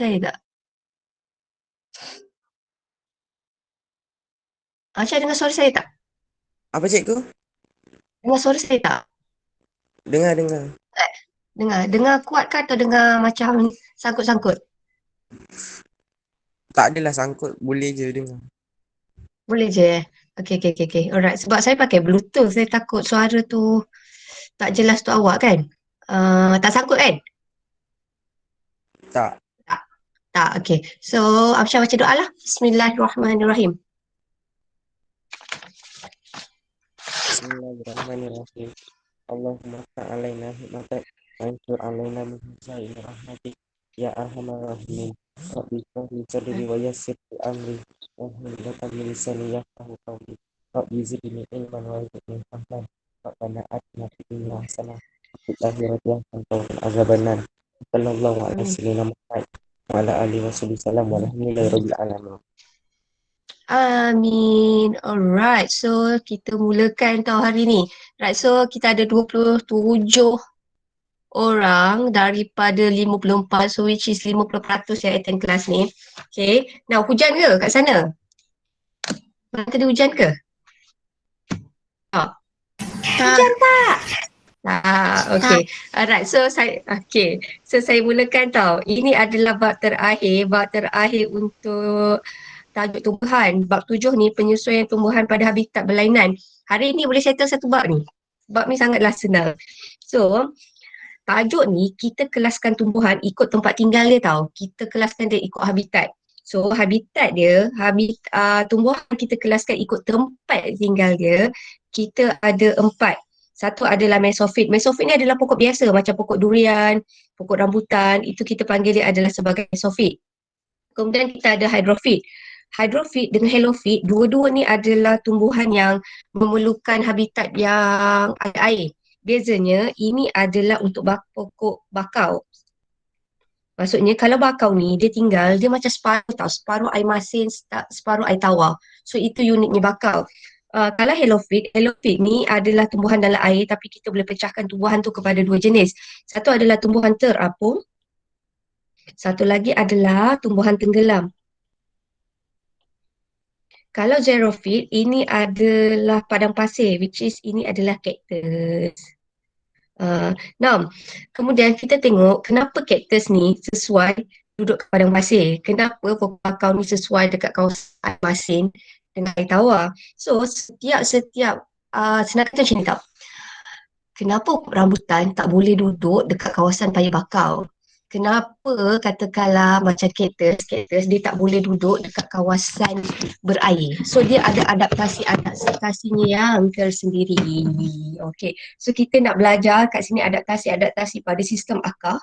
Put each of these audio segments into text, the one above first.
Saya tak? Aisyah dengar suara saya tak? Apa cikgu? Dengar suara saya tak? Dengar. Dengar. Dengar kuat ke atau dengar macam sangkut-sangkut? Tak adalah sangkut, boleh je dengar. Boleh je eh? Okay. Alright. Sebab saya pakai Bluetooth. Saya takut suara tu tak jelas tu awak kan? Tak sangkut kan? Tak. Tak. Tak. Okay. So, Aisyah baca doa lah. Bismillahirrahmanirrahim. Bismillahirrahmanirrahim. Allahumma ta'alaina hikmatak wansur alaina min husain rahmatik ya arhamar rahimin. Rabbi shrah li sadri wa yassir li amri wahlul 'uqdatam min lisani yafqahu qawli. Rabbi zidni ilman warzuqni fahman. Rabbana atina fid dunya hasanah wa fil akhirati hasanah wa qina adzabannar. Sallallahu alaihi Hmm. wasallam wa ala alihi wasallam walhamdulillahi rabbil alamin. Amin. Alright. So, kita mulakan tau hari ni. Right. So, kita ada 27 orang daripada 54. So, which is 50% yang attend kelas ni. Okay. Now, hujan ke kat sana? Mana tadi hujan ke? Tak. Hujan tak? Okay. Alright. So, saya mulakan tau. Ini adalah bab terakhir untuk tajuk tumbuhan. Bab 7 ni penyesuaian tumbuhan pada habitat berlainan. Hari ni boleh settle satu bab ni. Bab ni sangatlah senang. So, tajuk ni kita kelaskan tumbuhan ikut tempat tinggal dia tau. Kita kelaskan dia ikut habitat. So habitat dia, tumbuhan kita kelaskan ikut tempat tinggal dia. Kita ada 4. Satu adalah mesofit. Mesofit ni adalah pokok biasa macam pokok durian, pokok rambutan. Itu kita panggil dia adalah sebagai mesofit. Kemudian kita ada hydrophyte. Hydrophyte dengan halophyte, dua-dua ni adalah tumbuhan yang memerlukan habitat yang ada air. Bezanya, ini adalah untuk pokok bakau. Maksudnya kalau bakau ni dia tinggal, dia macam separuh tau, separuh air masin, separuh air tawar. So itu uniknya bakau. Kalau halophyte ni adalah tumbuhan dalam air tapi kita boleh pecahkan tumbuhan tu kepada dua jenis. Satu adalah tumbuhan terapung, satu lagi adalah tumbuhan tenggelam. Kalau xerophyte, ini adalah padang pasir, which is ini adalah cactus. Now, kemudian kita tengok kenapa cactus ni sesuai duduk ke padang pasir. Kenapa pokok bakau ni sesuai dekat kawasan air masin dengan air tawar. So, setiap senang kata macam ni tau. Kenapa rambutan tak boleh duduk dekat kawasan paya bakau? Kenapa katakanlah macam cactus dia tak boleh duduk dekat kawasan berair. So dia ada adaptasinya yang tersendiri. Okay. So kita nak belajar kat sini adaptasi pada sistem akar.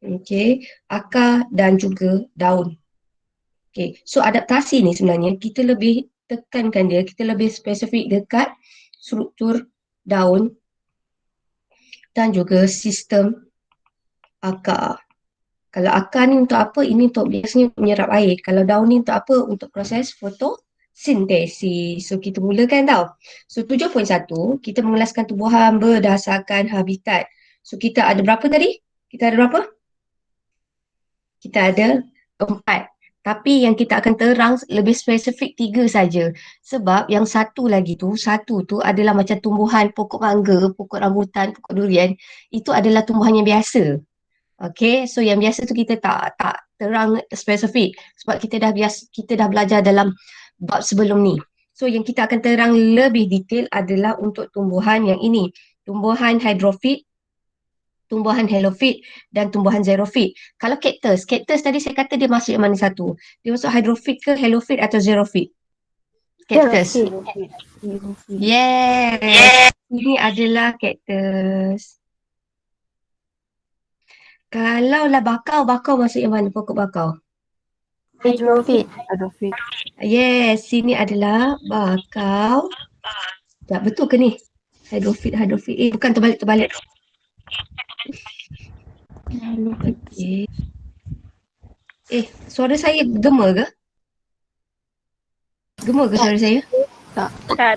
Okay. Akar dan juga daun. Okay. So adaptasi ni sebenarnya kita lebih tekankan dia, kita lebih spesifik dekat struktur daun dan juga sistem akar. Kalau akar ni untuk apa? Ini untuk biasanya menyerap air. Kalau daun ni untuk apa? Untuk proses fotosintesis. So kita mulakan tau. So 7.1 kita mengelaskan tumbuhan berdasarkan habitat. So kita ada berapa tadi? Kita ada berapa? Kita ada 4. Tapi yang kita akan terang lebih spesifik 3 saja. Sebab yang satu tu adalah macam tumbuhan pokok mangga, pokok rambutan, pokok durian. Itu adalah tumbuhan yang biasa. Okay, so yang biasa tu kita tak terang spesifik sebab kita dah belajar dalam bab sebelum ni. So yang kita akan terang lebih detail adalah untuk tumbuhan yang ini, tumbuhan hydrophyte, tumbuhan halophyte dan tumbuhan xerophyte. Kalau cactus tadi saya kata dia masuk yang mana satu? Dia masuk hydrophyte ke halophyte atau xerophyte? Cactus. Yes. Ini adalah cactus. Kalau lah bakau masuk yang mana pokok bakau? Hydrophyte. Yes, sini adalah bakau. Tak betul ke ni? Hydrophyte. Bukan terbalik. Okay. Suara saya gema ke? Gema ke suara saya? Tak. Okay.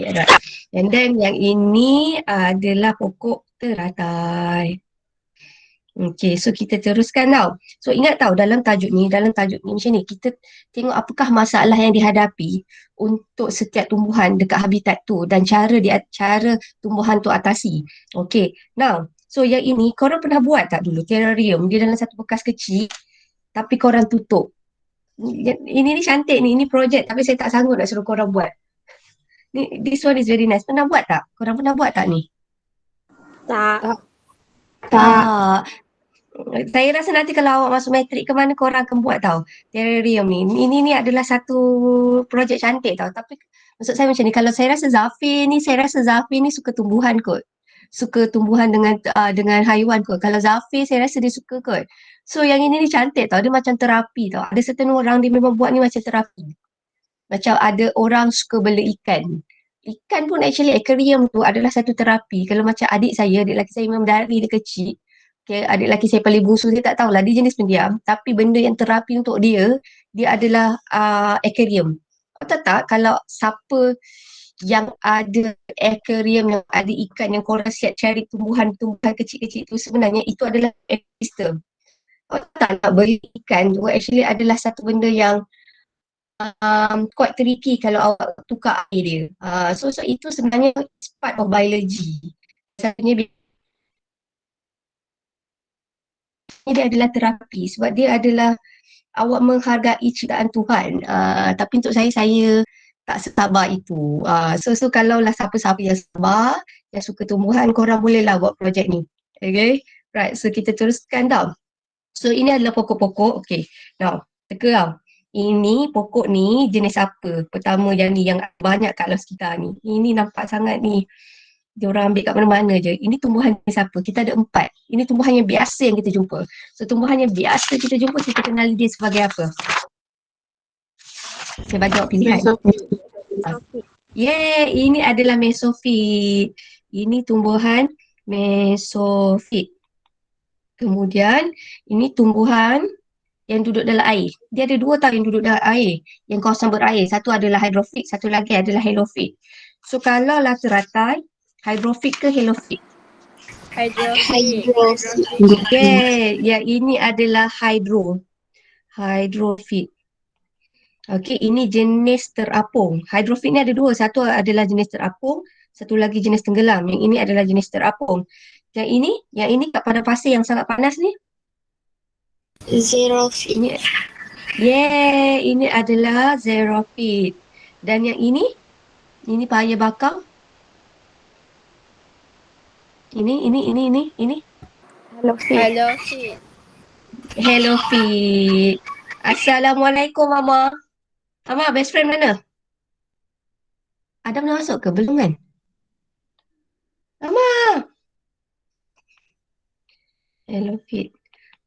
Alright. And then yang ini adalah pokok teratai. Okay, so kita teruskan tau. So ingat tau dalam tajuk ni macam ni, kita tengok apakah masalah yang dihadapi untuk setiap tumbuhan dekat habitat tu dan cara tumbuhan tu atasi. Okay, now, so yang ini korang pernah buat tak dulu terrarium? Dia dalam satu bekas kecil tapi korang tutup. Ini cantik ni projek tapi saya tak sanggup nak suruh korang buat. This one is very nice. Pernah buat tak? Korang pernah buat tak ni? Tak. Tak. Saya rasa nanti kalau awak masuk matrik ke mana korang akan buat tau terrarium ni. Ini adalah satu projek cantik tau. Tapi maksud saya macam ni, kalau saya rasa Zafir ni suka tumbuhan kot. Suka tumbuhan dengan haiwan kot. Kalau Zafir saya rasa dia suka kot. So yang ini ni cantik tau. Dia macam terapi tau. Ada certain orang dia memang buat ni macam terapi. Macam ada orang suka bela ikan. Ikan pun actually aquarium tu adalah satu terapi. Kalau macam adik lelaki saya memang dari dia kecil. Okay, adik lelaki saya paling bungsu, saya tak tahulah, dia jenis pendiam. Tapi benda yang terapi untuk dia adalah aquarium. Kau tahu tak kalau siapa yang ada aquarium, yang ada ikan, yang korang siap cari tumbuhan-tumbuhan kecil-kecil tu, sebenarnya itu adalah ecosystem. Kau tahu tak nak beli ikan tu actually adalah satu benda yang quite tricky kalau awak tukar air dia. So itu sebenarnya part of biology. Sebenarnya dia adalah terapi sebab dia adalah awak menghargai ciptaan Tuhan. Tapi untuk saya tak sesabar itu. So kalau lah siapa-siapa yang sabar, yang suka tumbuhan, korang bolehlah buat projek ni. Okay? Right, so kita teruskan tau. So ini adalah pokok-pokok. Okay, now teka tau. Ini pokok ni jenis apa? Pertama yang ni, yang banyak kat dalam sekitar ni. Ini nampak sangat ni. Dia orang ambil kat mana-mana je. Ini tumbuhan jenis apa? Kita ada 4. Ini tumbuhan yang biasa yang kita jumpa. So tumbuhan yang biasa kita jumpa, kita kenali dia sebagai apa? Saya bagi awak pilihan. Ini adalah mesofit. Ini tumbuhan mesofit. Kemudian ini tumbuhan yang duduk dalam air. Dia ada 2 tau yang duduk dalam air. Yang kawasan berair. Satu adalah hydrofit, satu lagi adalah halofit. So kalau lah teratai, hydrofit ke halofit? Hydrofit. Yang ini adalah hydrofit. Okey, ini jenis terapung. Hydrofit ni ada 2. Satu adalah jenis terapung, satu lagi jenis tenggelam. Yang ini adalah jenis terapung. Yang ini kat padang pasir yang sangat panas ni? Xerophyte. Ini adalah xerophyte. Dan yang ini paya bakau. Ini. Halofit. Halofit. Assalamualaikum Mama. Mama, best friend mana? Adam dah masuk ke? Belum kan? Mama. Halofit.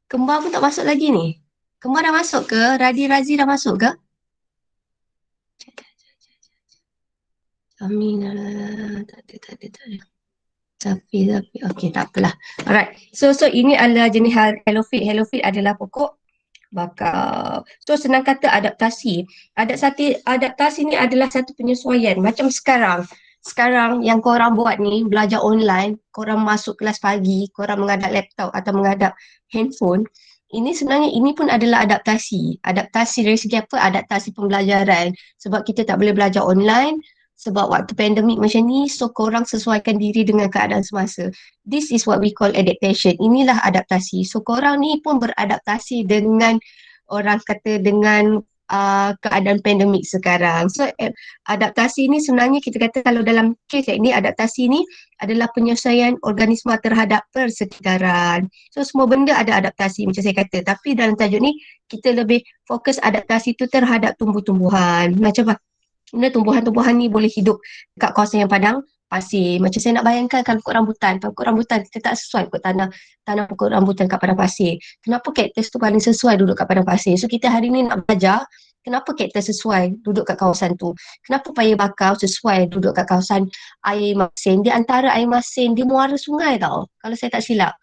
Kembar pun tak masuk lagi ni. Kembar dah masuk ke? Razi dah masuk ke? Aminah. Tak ada. Safi. Okey, tak apalah. Alright. So ini adalah jenis halofit. Halofit adalah pokok bakau. So senang kata adaptasi. Adaptasi ni adalah satu penyesuaian. Macam sekarang yang korang buat ni, belajar online, korang masuk kelas pagi, korang menghadap laptop atau menghadap handphone, ini pun adalah adaptasi. Adaptasi dari segi apa? Adaptasi pembelajaran. Sebab kita tak boleh belajar online, sebab waktu pandemik macam ni, so korang sesuaikan diri dengan keadaan semasa. This is what we call adaptation. Inilah adaptasi. So korang ni pun beradaptasi dengan keadaan pandemik sekarang. So adaptasi ni sebenarnya kita kata kalau dalam kes ini, adaptasi ni adalah penyesuaian organisma terhadap persekitaran. So semua benda ada adaptasi macam saya kata. Tapi dalam tajuk ni kita lebih fokus adaptasi tu terhadap tumbuh-tumbuhan. Macam apa? Benda tumbuhan-tumbuhan ni boleh hidup dekat kawasan yang padang pasir. Macam saya nak bayangkan kalau pokok rambutan kita tak sesuai kot tanam pokok rambutan kat padang pasir. Kenapa kaktus tu paling sesuai duduk kat padang pasir? So kita hari ni nak belajar kenapa kaktus sesuai duduk kat kawasan tu. Kenapa paya bakau sesuai duduk kat kawasan air masin. Di antara air masin, dia muara sungai tau. Kalau saya tak silap.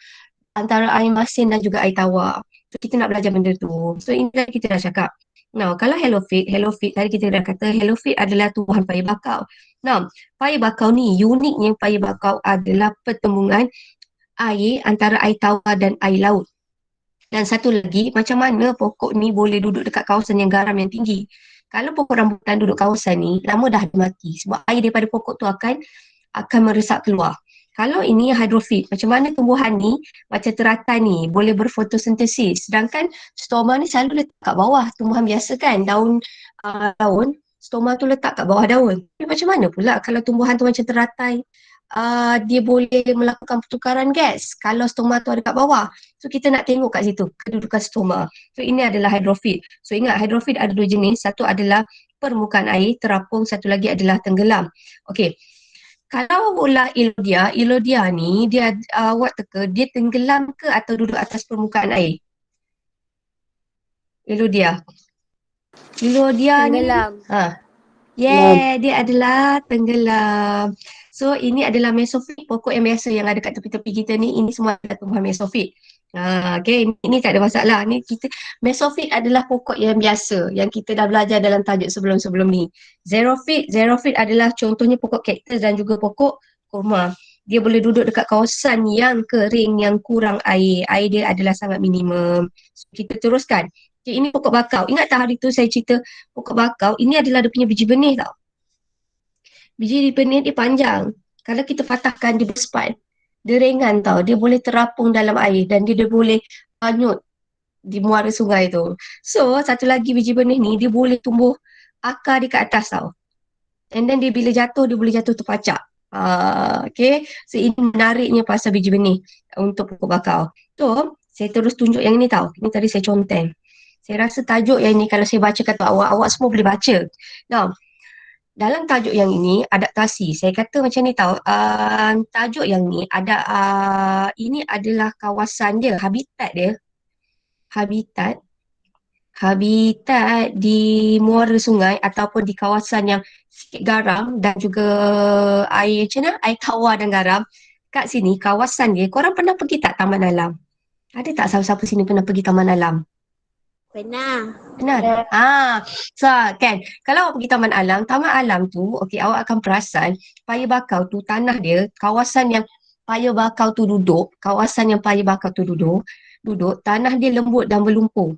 Antara air masin dan juga air tawar. So kita nak belajar benda tu. So ini kita dah cakap. Now, kalau halofit tadi kita dah kata halofit adalah tumbuhan paya bakau. Now, paya bakau ni uniknya paya bakau adalah pertembungan air antara air tawar dan air laut. Dan satu lagi, macam mana pokok ni boleh duduk dekat kawasan yang garam yang tinggi. Kalau pokok rambutan duduk kawasan ni, lama dah dia mati. Sebab air daripada pokok tu akan meresap keluar. Kalau ini hidrofit, macam mana tumbuhan ni macam teratai ni boleh berfotosintesis. Sedangkan stoma ni selalu letak kat bawah. Tumbuhan biasa kan, daun, stoma tu letak kat bawah daun. Tapi macam mana pula kalau tumbuhan tu macam teratai, dia boleh melakukan pertukaran gas kalau stoma tu ada kat bawah. So kita nak tengok kat situ kedudukan stoma. So ini adalah hidrofit. So ingat hidrofit ada dua jenis. Satu adalah permukaan air terapung, satu lagi adalah tenggelam. Okey. Kalau pula Ilodia ni dia awak teka dia tenggelam ke atau duduk atas permukaan air? Ilodia ni Tenggelam. dia adalah tenggelam. So ini adalah mesofit, pokok yang biasa yang ada kat tepi-tepi kita ni, ini semua adalah tumbuhan mesofit. Okay, ini tak ada masalah. Ni kita mesofit adalah pokok yang biasa yang kita dah belajar dalam tajuk sebelum-sebelum ni. Xerophyte adalah contohnya pokok kaktus dan juga pokok kurma. Dia boleh duduk dekat kawasan yang kering, yang kurang air. Air dia adalah sangat minimum. So, kita teruskan. Okay, ini pokok bakau. Ingat tak hari tu saya cerita pokok bakau, ini adalah dia punya biji benih tau. Biji benih dia panjang. Kalau kita patahkan dia berspat, dia ringan tau. Dia boleh terapung dalam air dan dia boleh hanyut di muara sungai tu. So, satu lagi biji benih ni, dia boleh tumbuh akar di kat atas tau. And then dia bila jatuh, dia boleh jatuh terpacak. Okay, so ini menariknya pasal biji benih untuk pokok bakau. So, saya terus tunjuk yang ini tau. Ini tadi saya conteng. Saya rasa tajuk yang ini kalau saya baca kata awak semua boleh baca. Now, dalam tajuk yang ini, adaptasi. Saya kata macam ni tau, tajuk yang ni ada, ini adalah kawasan dia, habitat di muara sungai ataupun di kawasan yang sikit garam dan juga air macam mana? Air tawar dan garam. Kat sini, kawasan dia, korang pernah pergi tak taman alam? Ada tak siapa-siapa sini pernah pergi taman alam? Pernah. Benar. So kan, kalau awak pergi taman alam tu, okey, awak akan perasan paya bakau tu tanah dia, kawasan yang paya bakau tu duduk, tanah dia lembut dan berlumpur.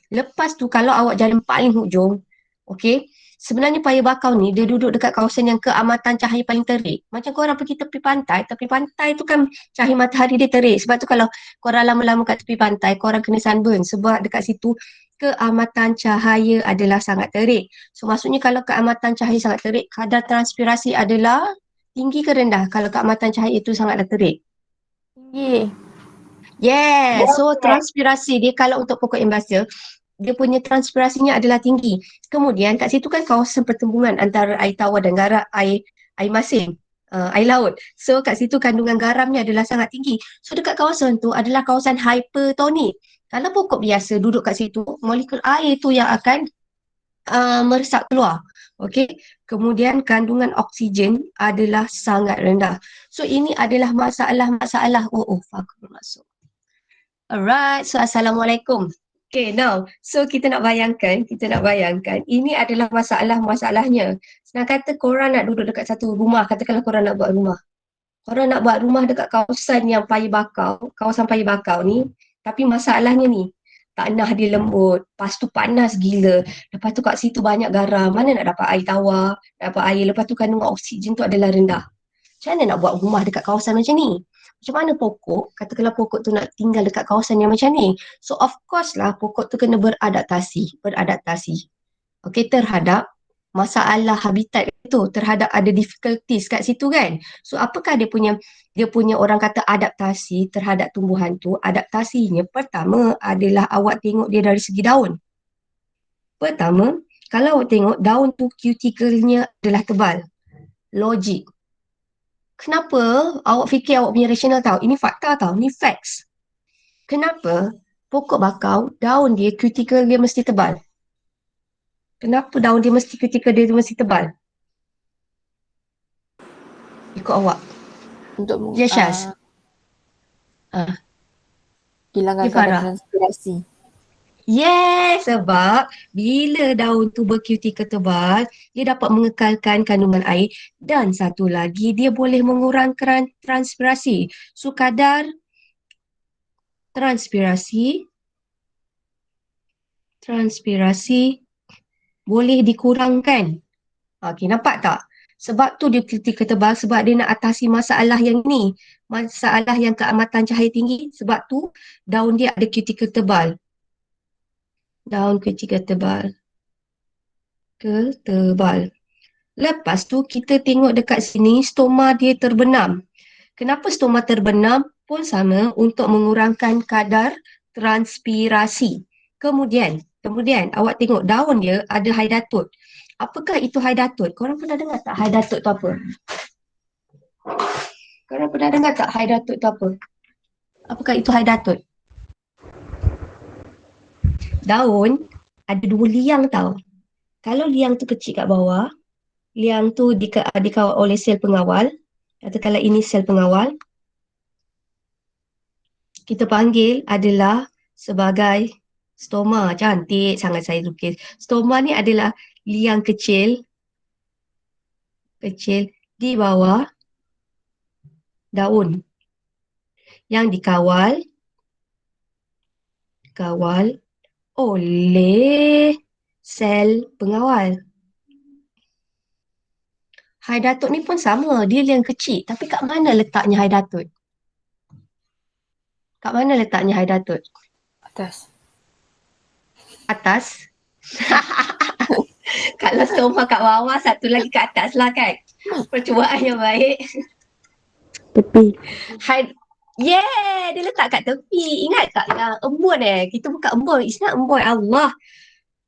Lepas tu kalau awak jalan paling hujung, okey, sebenarnya paya bakau ni dia duduk dekat kawasan yang keamatan cahaya paling terik. Macam korang pergi tepi pantai tu kan cahaya matahari dia terik. Sebab tu kalau korang lama-lama kat tepi pantai, korang kena sunburn sebab dekat situ keamatan cahaya adalah sangat terik. So maksudnya kalau keamatan cahaya sangat terik, kadar transpirasi adalah tinggi ke rendah kalau keamatan cahaya itu sangatlah terik? Tinggi. Yes, so transpirasi dia kalau untuk pokok embasa, dia punya transpirasinya adalah tinggi. Kemudian kat situ kan kawasan pertembungan antara air tawar dan garam, air masin, air laut. So kat situ kandungan garamnya adalah sangat tinggi. So dekat kawasan tu adalah kawasan hypertonik. Kalau pokok biasa duduk kat situ, molekul air tu yang akan meresap keluar. Okey. Kemudian kandungan oksigen adalah sangat rendah. So ini adalah masalah-masalah. Aku bermasuk. Alright, so Assalamualaikum. Okay, now, so kita nak bayangkan, ini adalah masalahnya. Senang kata korang nak duduk dekat satu rumah, katakanlah korang nak buat rumah. Korang nak buat rumah dekat kawasan yang kawasan paya bakau ni, tapi masalahnya ni, tanah dia lembut, lepas tu panas gila, lepas tu kat situ banyak garam, mana nak dapat air tawar, dapat air, lepas tu kandungan oksigen tu adalah rendah. Macam mana nak buat rumah dekat kawasan macam ni? Macam mana pokok, katakanlah pokok tu nak tinggal dekat kawasan yang macam ni. So of course lah pokok tu kena beradaptasi. Okay, terhadap masalah habitat itu, terhadap ada difficulties kat situ kan. So apakah dia punya orang kata adaptasi terhadap tumbuhan tu? Adaptasinya pertama adalah awak tengok dia dari segi daun. Pertama, kalau awak tengok daun tu cuticle-nya adalah tebal. Logik. Kenapa awak fikir awak punya rasional tahu? Ini fakta tahu, ini facts. Kenapa pokok bakau, daun dia, cuticle dia mesti tebal? Kenapa daun dia mesti, cuticle dia mesti tebal? Ikut awak. Untuk Ya, Syaz. hilangkan Ya, Farah. kadar transpirasi. Yes, sebab bila daun tu berkutikel tebal, dia dapat mengekalkan kandungan air dan satu lagi dia boleh mengurangkan transpirasi. So kadar transpirasi boleh dikurangkan. Okey, nampak tak? Sebab tu dia kritikal tebal sebab dia nak atasi masalah yang ni. Masalah yang keamatan cahaya tinggi. Sebab tu daun dia ada kritikal tebal. Daun kritikal tebal. Tebal. Lepas tu kita tengok dekat sini stoma dia terbenam. Kenapa stoma terbenam? Pun sama untuk mengurangkan kadar transpirasi. Kemudian awak tengok daun dia ada haidatut. Apakah itu haidatut? Korang pernah dengar tak haidatut tu apa? Korang pernah dengar tak haidatut tu apa? Apakah itu haidatut? Daun ada dua liang tau. Kalau liang tu kecil kat bawah, liang tu dikawal oleh sel pengawal. Katakanlah ini sel pengawal. Kita panggil adalah sebagai stoma. Cantik sangat saya lukis. Stoma ni adalah liang kecil di bawah daun yang dikawal oleh sel pengawal. Haidatut ni pun sama, dia liang kecil. Tapi kat mana letaknya haidatut? Kat mana letaknya haidatut? Atas. Atas? Kalau stoma kat bawah, satu lagi kat atas lah kan? Percubaan yang baik. Tepi. Yeah, dia letak kat tepi. Ingat tak yang embun Kita bukan embun. It's not embun. Allah.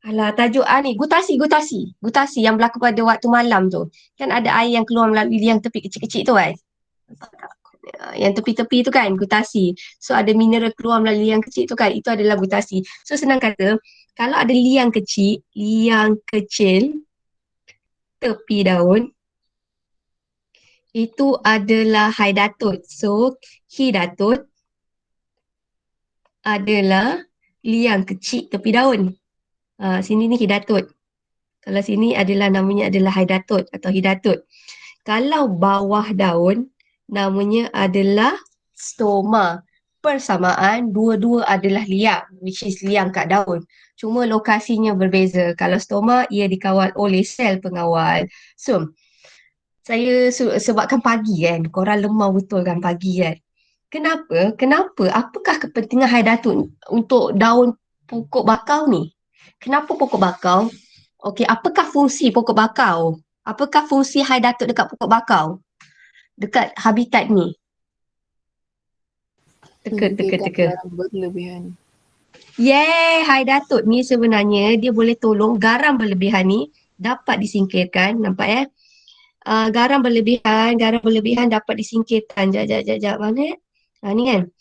Alah, tajuk ni. Gutasi. Gutasi yang berlaku pada waktu malam tu. Kan ada air yang keluar melalui liang tepi kecil-kecil tu kan? Yang tepi-tepi tu kan, gutasi. So, ada mineral keluar melalui liang kecil tu kan, itu adalah gutasi. So, senang kata, kalau ada liang kecil tepi daun, itu adalah haidatut. So, hidatut adalah liang kecil tepi daun. Sini ni hidatut. Kalau sini namanya adalah haidatut atau hidatut. Kalau bawah daun, namanya adalah stoma. Persamaan, dua-dua adalah liang, which is liang kat daun. Cuma lokasinya berbeza. Kalau stoma, ia dikawal oleh sel pengawal. So, saya sebabkan pagi kan, korang lemah betul kan pagi kan. Kenapa? Apakah kepentingan haidatut untuk daun pokok bakau ni? Kenapa pokok bakau? Okey, apakah fungsi pokok bakau? Apakah fungsi haidatut dekat pokok bakau? Dekat habitat ni. Teka. Garam berlebihan. Haidatut ni sebenarnya dia boleh tolong garam berlebihan ni dapat disingkirkan. Nampak garam berlebihan dapat disingkirkan. Jap. Mana? Ni kan.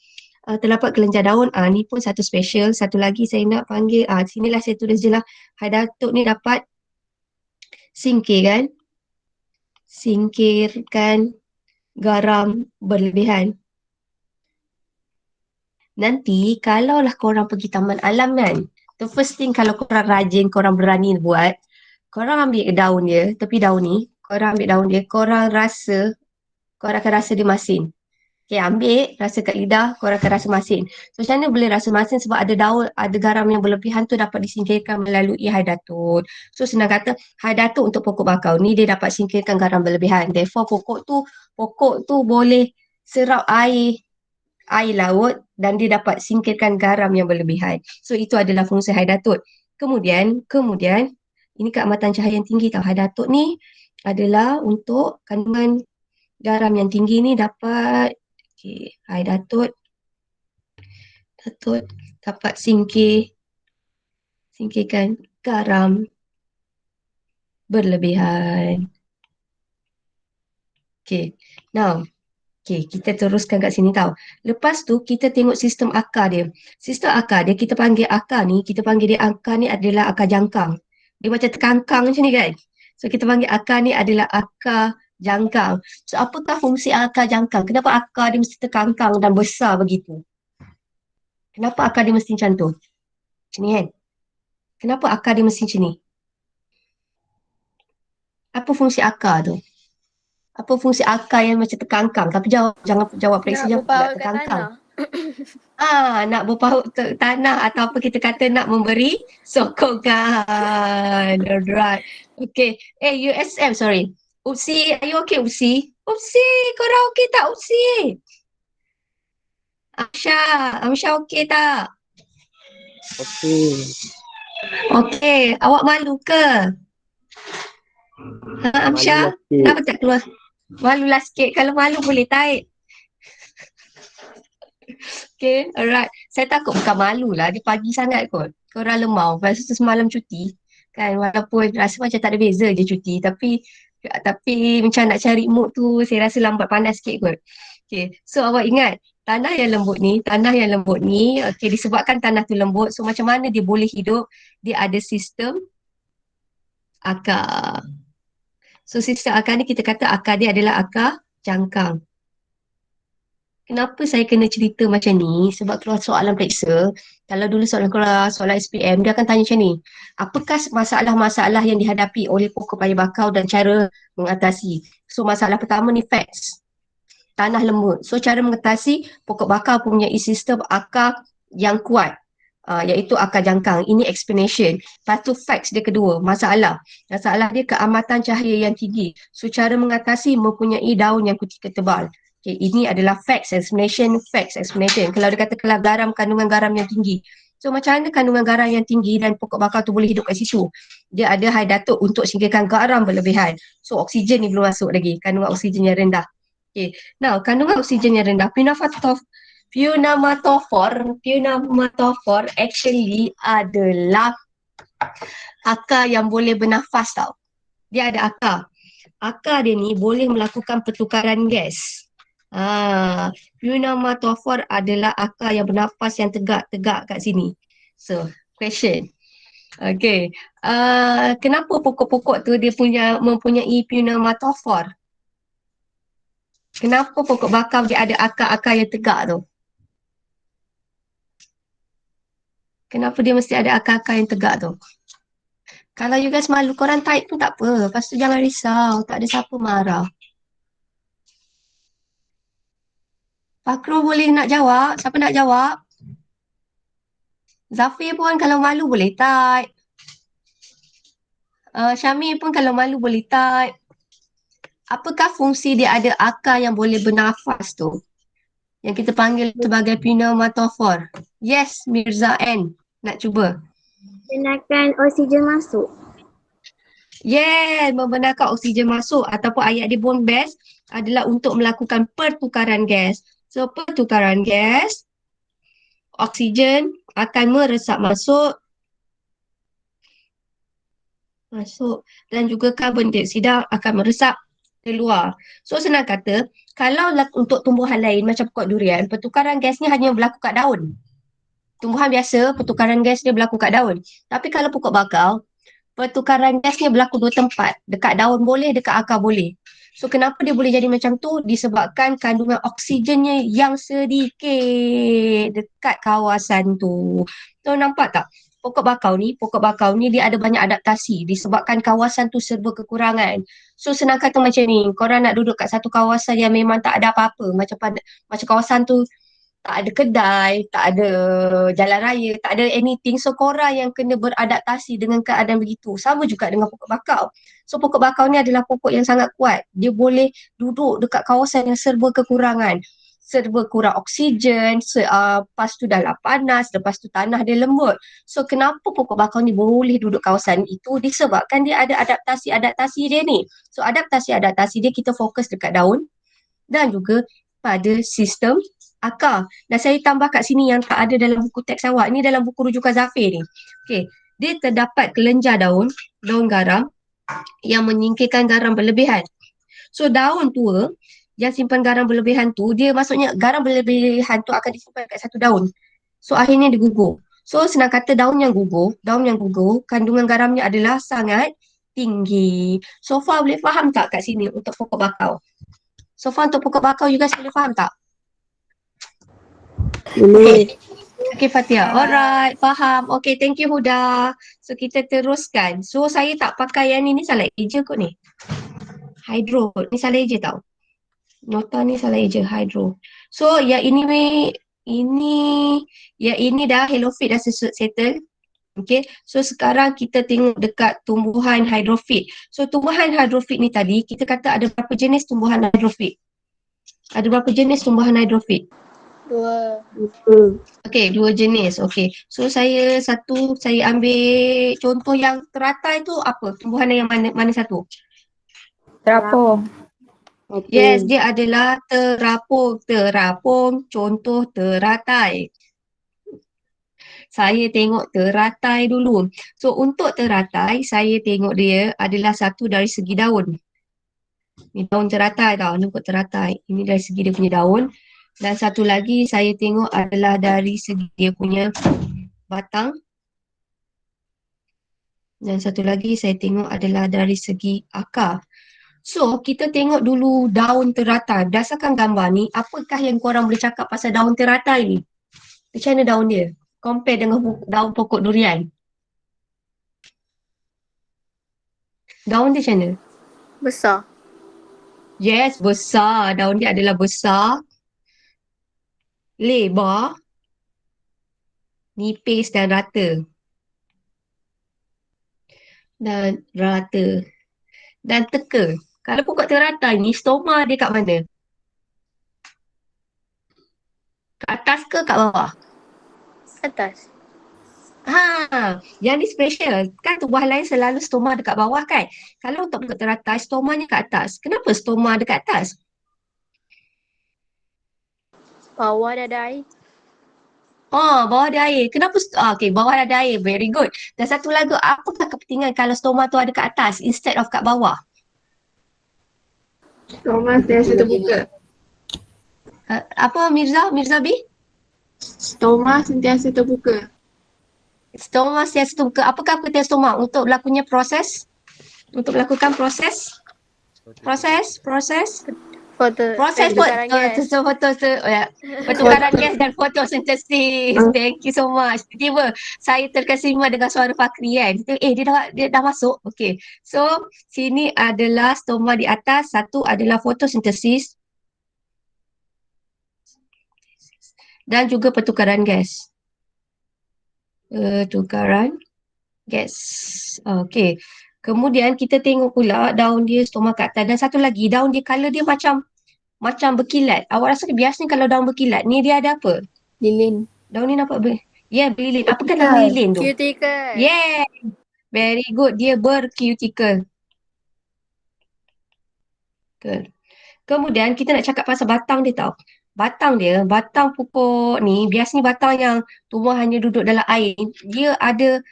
Terdapat kelenjar daun. Ni pun satu special. Satu lagi saya nak panggil. Sinilah saya tulis je lah. Haidatut ni dapat singkirkan garam berlebihan. Nanti kalaulah korang pergi taman alam kan, the first thing kalau korang rajin, korang berani buat, korang ambil daun dia, tepi daun ni, korang ambil daun dia, korang akan rasa dia masin. Okay, ambil, rasa kat lidah, korang akan rasa masin. So, macam mana boleh rasa masin? Sebab ada daun, ada garam yang berlebihan tu dapat disingkirkan melalui haidatut. So, senang kata, haidatut untuk pokok bakau ni, dia dapat singkirkan garam berlebihan. Therefore, pokok tu boleh serap air laut dan dia dapat singkirkan garam yang berlebihan. So, itu adalah fungsi haidatut. Kemudian, ini keamatan cahaya yang tinggi tau. Haidatut ni adalah untuk kandungan garam yang tinggi ni dapat haidatut dapat singkirkan garam berlebihan. Now kita teruskan kat sini tau. Lepas tu kita tengok sistem akar dia. Sistem akar dia kita panggil akar ni adalah akar jangkang. Dia macam terkangkang macam ni kan. So kita panggil akar ni adalah akar jangkang. So, apakah fungsi akar jangkang? Kenapa akar dia mesti terkangkang dan besar begitu? Kenapa akar dia mesti macam tu? Macam ni kan. Kenapa akar dia mesti macam ni? Apa fungsi akar tu? Apa fungsi akar yang macam terkangkang? Tapi jangan jawab Nak preksija pula berpautkan terkangkang. tanah. Nak berpaut tanah atau apa kita kata nak memberi sokongan. Alright. Okay. USM, sorry. Upsi, are you okay, Upsi? Upsi, korang okay tak, Upsi? Amsha okay tak? Okey. Okay. Awak malu ke? Amsha? Malulah sikit. Kenapa tak keluar? Malulah sikit. Kalau malu boleh tarik. Okay, alright. Saya takut bukan malu lah. Dia pagi sangat kot. Korang lemau. Lepas tu semalam cuti. Kan, walaupun rasa macam tak ada beza je cuti. Tapi macam nak cari mood tu, saya rasa lambat panas sikit kot. Okay, so awak ingat, tanah yang lembut ni, okay, disebabkan tanah tu lembut, so macam mana dia boleh hidup? Dia ada sistem akar. So sistem akar ni kita kata akar dia adalah akar jangkang. Kenapa saya kena cerita macam ni? Sebab keluar soalan periksa, kalau dulu keluar soalan SPM, dia akan tanya macam ni. Apakah masalah-masalah yang dihadapi oleh pokok paya bakau dan cara mengatasi? So masalah pertama ni facts. Tanah lembut. So cara mengatasi pokok bakau mempunyai sistem akar yang kuat. Iaitu akar jangkang. Ini explanation. Lepas tu facts dia kedua. Masalah dia keamatan cahaya yang tinggi. So cara mengatasi mempunyai daun yang kutika tebal. Okay, ini adalah facts explanation. Kalau dia kata kandungan garam yang tinggi. So macam mana kandungan garam yang tinggi dan pokok bakau tu boleh hidup kat situ? Dia ada high datuk untuk singkirkan garam berlebihan. So oksigen ni belum masuk lagi. Kandungan oksigen yang rendah. Okay. Now, kandungan oksigen yang rendah, pneumatophore actually adalah akar yang boleh bernafas tau. Dia ada akar. Akar dia ni boleh melakukan pertukaran gas. Pneumatophore adalah akar yang bernafas yang tegak kat sini. So, question. Okay. Kenapa pokok-pokok tu dia mempunyai pneumatophore? Kenapa pokok bakau dia ada akar-akar yang tegak tu? Kenapa dia mesti ada akar-akar yang tegak tu? Kalau you guys malu, korang type pun tak apa. Lepas tu jangan risau. Tak ada siapa marah. Fakro boleh nak jawab? Siapa nak jawab? Zafir pun kalau malu boleh type. Syamir pun kalau malu boleh type. Apakah fungsi dia ada akar yang boleh bernafas tu? Yang kita panggil sebagai pneumatophore. Yes, Mirza N. Nak cuba? Benarkan oksigen masuk. Yes, membenarkan oksigen masuk ataupun ayat dia pun best adalah untuk melakukan pertukaran gas. So, pertukaran gas, oksigen akan meresap masuk dan juga karbon dioksida akan meresap keluar. So, senang kata, kalau untuk tumbuhan lain macam pokok durian, pertukaran gasnya hanya berlaku kat daun. Tumbuhan biasa, pertukaran gas dia berlaku kat daun. Tapi kalau pokok bakau, pertukaran gasnya berlaku dua tempat. Dekat daun boleh, dekat akar boleh. So kenapa dia boleh jadi macam tu? Disebabkan kandungan oksigennya yang sedikit dekat kawasan tu. So nampak tak? Pokok bakau ni dia ada banyak adaptasi disebabkan kawasan tu serba kekurangan. So senang kata macam ni, korang nak duduk kat satu kawasan yang memang tak ada apa-apa. Macam kawasan tu tak ada kedai, tak ada jalan raya, tak ada anything. So korang yang kena beradaptasi dengan keadaan begitu. Sama juga dengan pokok bakau. So pokok bakau ni adalah pokok yang sangat kuat. Dia boleh duduk dekat kawasan yang serba kekurangan. Serba kurang oksigen, lepas tu dah lah panas, lepas tu tanah dia lembut. So kenapa pokok bakau ni boleh duduk kawasan itu? Disebabkan dia ada adaptasi-adaptasi dia ni. So adaptasi-adaptasi dia kita fokus dekat daun dan juga pada sistem akar. Dan saya tambah kat sini yang tak ada dalam buku teks awak. Ni dalam buku rujukan Zafir ni. Okey. Dia terdapat kelenjar daun garam yang menyingkirkan garam berlebihan. So daun tua yang simpan garam berlebihan tu, dia maksudnya garam berlebihan tu akan disimpan kat satu daun. So akhirnya dia gugur. So senang kata daun yang gugur, kandungan garamnya adalah sangat tinggi. So far boleh faham tak kat sini untuk pokok bakau? You guys boleh faham tak? Boleh. Okay, Okay, Fatia. Alright, faham. Okay, thank you Huda. So, kita teruskan. So, saya tak pakai yang ni salah eja kot ni. Hydro. Ni salah eja tau. Nota ni salah eja, hydro. So, yang ini dah Hello Fit dah settle. Okay, so sekarang kita tengok dekat tumbuhan hydrofit. So, tumbuhan hydrofit ni tadi, kita kata ada berapa jenis tumbuhan hydrofit? Ada berapa jenis tumbuhan hydrofit? 2. Okey, 2 jenis. Okey. So saya ambil contoh yang teratai tu apa? Tumbuhan yang mana satu? Terapung. Yes, dia adalah terapung. Terapung contoh teratai. Saya tengok teratai dulu. So untuk teratai, saya tengok dia adalah satu dari segi daun. Ni daun teratai tau, ni untuk teratai. Ini dari segi dia punya daun. Dan satu lagi saya tengok adalah dari segi dia punya batang. Dan satu lagi saya tengok adalah dari segi akar. So, kita tengok dulu daun teratai. Berdasarkan gambar ni, apakah yang korang boleh cakap pasal daun teratai ni? Macam mana daun dia? Compare dengan daun pokok durian. Daun dia macam mana? Besar. Yes, besar. Daun dia adalah besar, lebar, nipis dan rata. Dan teka. Kalau pokok teratai ni, stoma dia kat mana? Kat atas ke kat bawah? Atas. Yang ni special. Kan tubuhan lain selalu stoma dekat bawah kan? Kalau untuk pokok teratai, stomanya kat atas. Kenapa stoma dekat atas? Bawah dah ada air. Bawah ada air. Kenapa? Okay, bawah ada air. Very good. Dan satu lagi, apakah kepentingan kalau stoma tu ada kat atas instead of kat bawah? Stoma sentiasa terbuka. Apa Mirza? Mirza B? Stoma sentiasa terbuka. Stoma sentiasa terbuka. Apakah kepentingan stoma? Untuk berlakunya proses? Untuk melakukan proses? Proses? Pertukaran gas. Pertukaran gas dan fotosintesis. Thank you so much. Tiba saya terkesima dengan suara Fakri kan. Dia dah masuk. Okay. So, sini adalah stoma di atas. Satu adalah fotosintesis. Dan juga pertukaran gas. Pertukaran gas. Okay. Kemudian kita tengok pula daun dia stoma kat atas. Dan satu lagi, daun dia colour dia macam berkilat. Awak rasa biasanya kalau daun berkilat ni dia ada apa? Lilin. Daun ni nampak berlilin. Apakah daun lilin tu? Cuticle. Yeah. Very good. Dia bercuticle. Kemudian kita nak cakap pasal batang dia tau. Batang pokok ni, biasanya batang yang tumbuhannya duduk dalam air, dia ada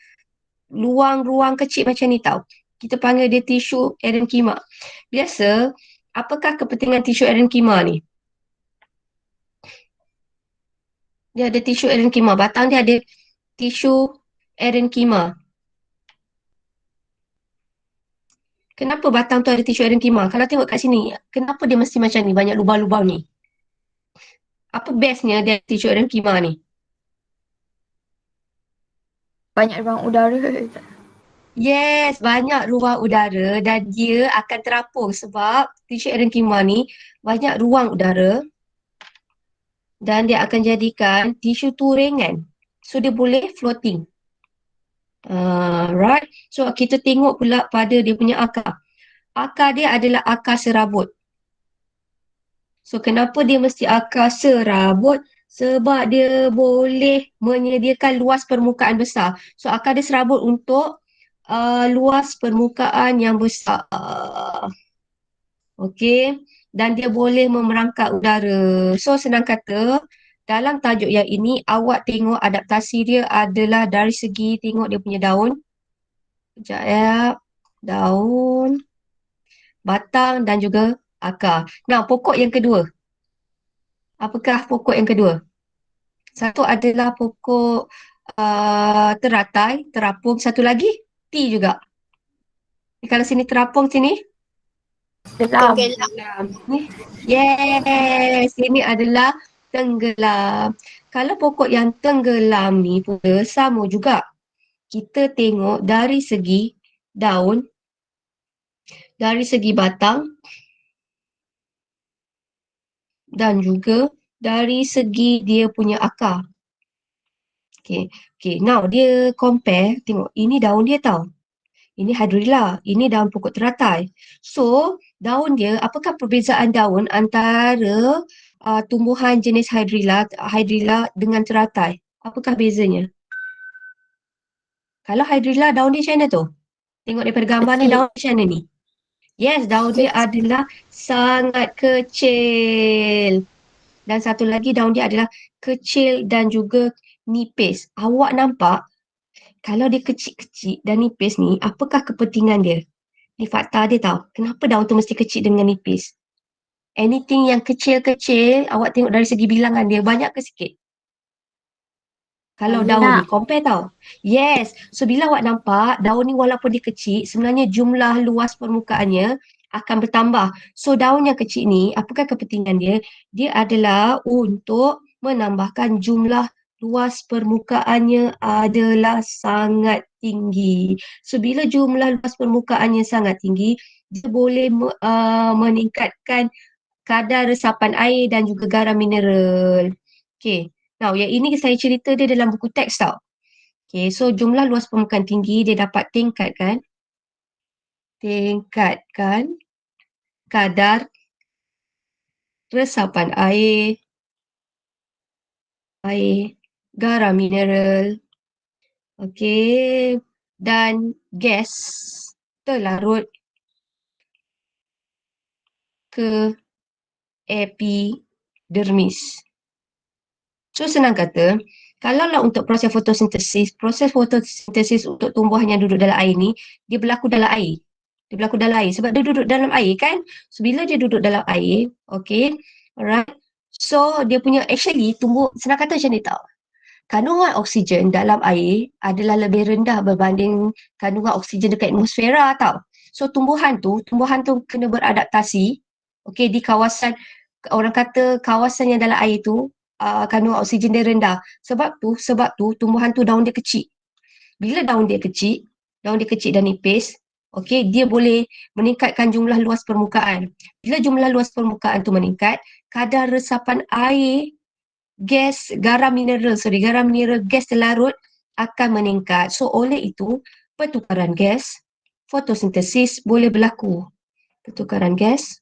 ruang-ruang kecil macam ni tau. Kita panggil dia tisu erenkima. Biasa, apakah kepentingan tisu erenkima ni? Dia ada tisu erenkima. Batang dia ada tisu erenkima. Kenapa batang tu ada tisu erenkima? Kalau tengok kat sini, kenapa dia mesti macam ni? Banyak lubang-lubang ni. Apa bestnya dia tisu erenkima ni? Banyak ruang udara. Yes, banyak ruang udara dan dia akan terapung sebab tisu erenkima ni banyak ruang udara dan dia akan jadikan tisu tu ringan. So, dia boleh floating. Right. So, kita tengok pula pada dia punya akar. Akar dia adalah akar serabut. So, kenapa dia mesti akar serabut? Sebab dia boleh menyediakan luas permukaan besar. So, akar dia serabut untuk luas permukaan yang besar. Okey. Dan dia boleh memerangkap udara. So, senang kata, dalam tajuk yang ini, awak tengok adaptasi dia adalah dari segi tengok dia punya daun. Sekejap ya. Daun, batang dan juga akar. Nah, pokok yang kedua. Apakah pokok yang kedua? Satu adalah pokok teratai, terapung. Satu lagi, T juga. Kalau sini terapung sini. Tenggelam. Ni. Yes, ini adalah tenggelam. Kalau pokok yang tenggelam ni pula sama juga. Kita tengok dari segi daun, dari segi batang dan juga dari segi dia punya akar. Okay. Okay. Now dia compare, tengok ini daun dia tau. Ini hydrilla, ini daun pokok teratai. So, daun dia, apakah perbezaan daun antara tumbuhan jenis hydrilla dengan teratai? Apakah bezanya? Kalau hydrilla, daun dia macam mana tu? Tengok daripada gambar ni, Kecil. daun dia macam mana ni? Yes, daun dia adalah sangat kecil. Dan satu lagi, daun dia adalah kecil dan juga nipis. Awak nampak, kalau dia kecil-kecil dan nipis ni, apakah kepentingan dia? Ni fakta dia tau. Kenapa daun tu mesti kecil dengan nipis? Anything yang kecil-kecil, awak tengok dari segi bilangan dia, banyak ke sikit? Kalau daun ni, Banyak. compare tau. Yes. So, bila awak nampak, daun ni walaupun dia kecil, sebenarnya jumlah luas permukaannya akan bertambah. So, daun yang kecil ni, apakah kepentingan dia? Dia adalah untuk menambahkan jumlah luas permukaannya adalah sangat tinggi. So, bila jumlah luas permukaannya sangat tinggi, dia boleh meningkatkan kadar resapan air dan juga garam mineral. Okay. Now, yang ini saya cerita dia dalam buku teks tau. Okay, so jumlah luas permukaan tinggi dia dapat tingkatkan kadar resapan air, garam mineral, okay, dan gas terlarut ke epidermis. So senang kata, kalaulah untuk proses fotosintesis untuk tumbuhan yang duduk dalam air ni, dia berlaku dalam air. Dia berlaku dalam air sebab dia duduk dalam air kan. So bila dia duduk dalam air, okay, alright. So dia punya actually tumbuh, senang kata macam ni tau. Kandungan oksigen dalam air adalah lebih rendah berbanding kandungan oksigen dekat atmosfera tau. So tumbuhan tu kena beradaptasi, okay, di kawasan, orang kata kawasan yang dalam air tu kandungan oksigen dia rendah. Sebab tu tumbuhan tu daun dia kecil. Bila daun dia kecil dan nipis, okey, dia boleh meningkatkan jumlah luas permukaan. Bila jumlah luas permukaan tu meningkat, kadar resapan air, garam mineral gas terlarut akan meningkat. So oleh itu, pertukaran gas, fotosintesis boleh berlaku. Pertukaran gas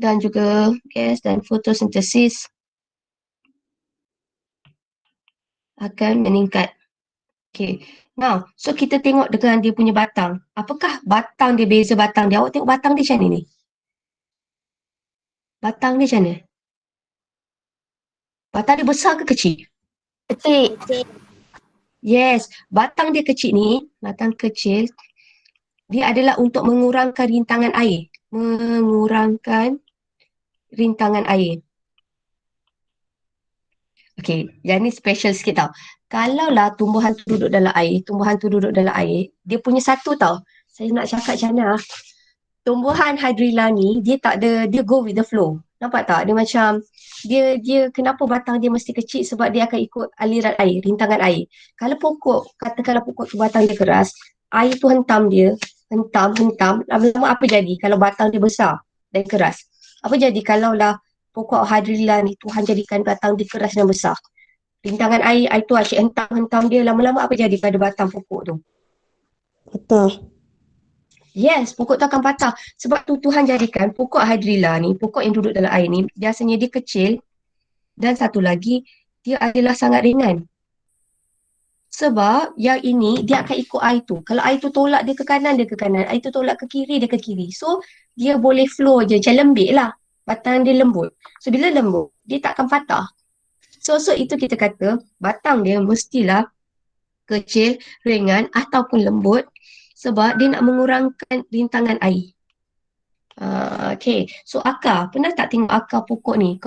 dan juga gas dan fotosintesis akan meningkat. Okay. Now, so kita tengok dengan dia punya batang. Apakah batang dia beza batang dia? Awak tengok batang dia macam ni. Batang dia macam mana? Batang dia besar ke kecil? Kecil. Yes, batang dia kecil ni, batang kecil, dia adalah untuk mengurangkan rintangan air. Mengurangkan rintangan air. Okay, yang ni special sikit tau. Kalaulah tumbuhan tu duduk dalam air, dia punya satu tau. Saya nak cakap macam mana? Tumbuhan hydrilla ni, dia tak ada, dia go with the flow. Nampak tak? Dia macam, dia kenapa batang dia mesti kecil? Sebab dia akan ikut aliran air, rintangan air. Kalau pokok, katakanlah pokok tu batang dia keras, air tu hentam dia, hentam, lama-lama apa jadi kalau batang dia besar dan keras? Apa jadi kalaulah pokok hydrilla ni Tuhan jadikan batang dia keras dan besar? Rintangan air tu asyik hentam dia, lama-lama apa jadi pada batang pokok tu? Patah. Yes, pokok tu akan patah. Sebab tu Tuhan jadikan pokok hydrilla ni, pokok yang duduk dalam air ni, biasanya dia kecil dan satu lagi, dia adalah sangat ringan. Sebab yang ini, dia akan ikut air tu. Kalau air tu tolak dia ke kanan, air tu tolak ke kiri, dia ke kiri. So, dia boleh flow je, macam lembik lah. Batang dia lembut. So, bila lembut, dia tak akan patah. So itu kita kata, batang dia mestilah kecil, ringan ataupun lembut sebab dia nak mengurangkan rintangan air. Okay, so akar, pernah tak tengok akar pokok ni,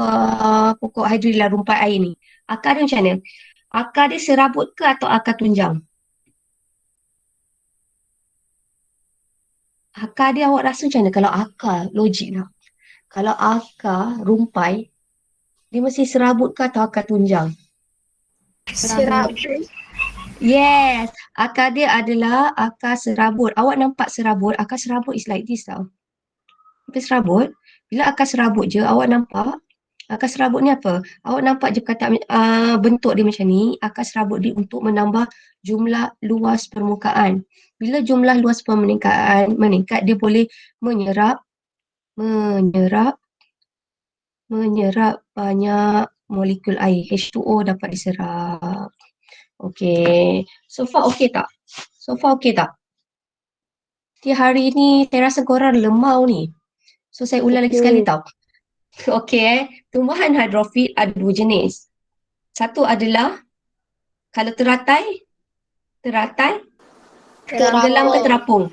pokok hydrilla rumpai air ni? Akar dia macam mana? Akar dia serabut ke atau akar tunjang? Akar dia awak rasa macam mana? Kalau akar, logik lah. Kalau akar rumpai, Dia mesti serabut ke atau akar tunjang? Serabut. Yes, akar dia adalah akar serabut. Awak nampak serabut, akar serabut is like this tau. Akar serabut, bila akar serabut je awak nampak, akar serabut ni apa? Awak nampak je kata bentuk dia macam ni, akar serabut dia untuk menambah jumlah luas permukaan. Bila jumlah luas permukaan meningkat, dia boleh menyerap banyak molekul air. H2O dapat diserap. Okey. So far okey tak? So far okey tak? Hari ni saya rasa korang lemau ni. So saya ulang lagi sekali tau. Okey. Tumbuhan hidrofit ada dua jenis. Satu adalah kalau teratai tenggelam ke terapung?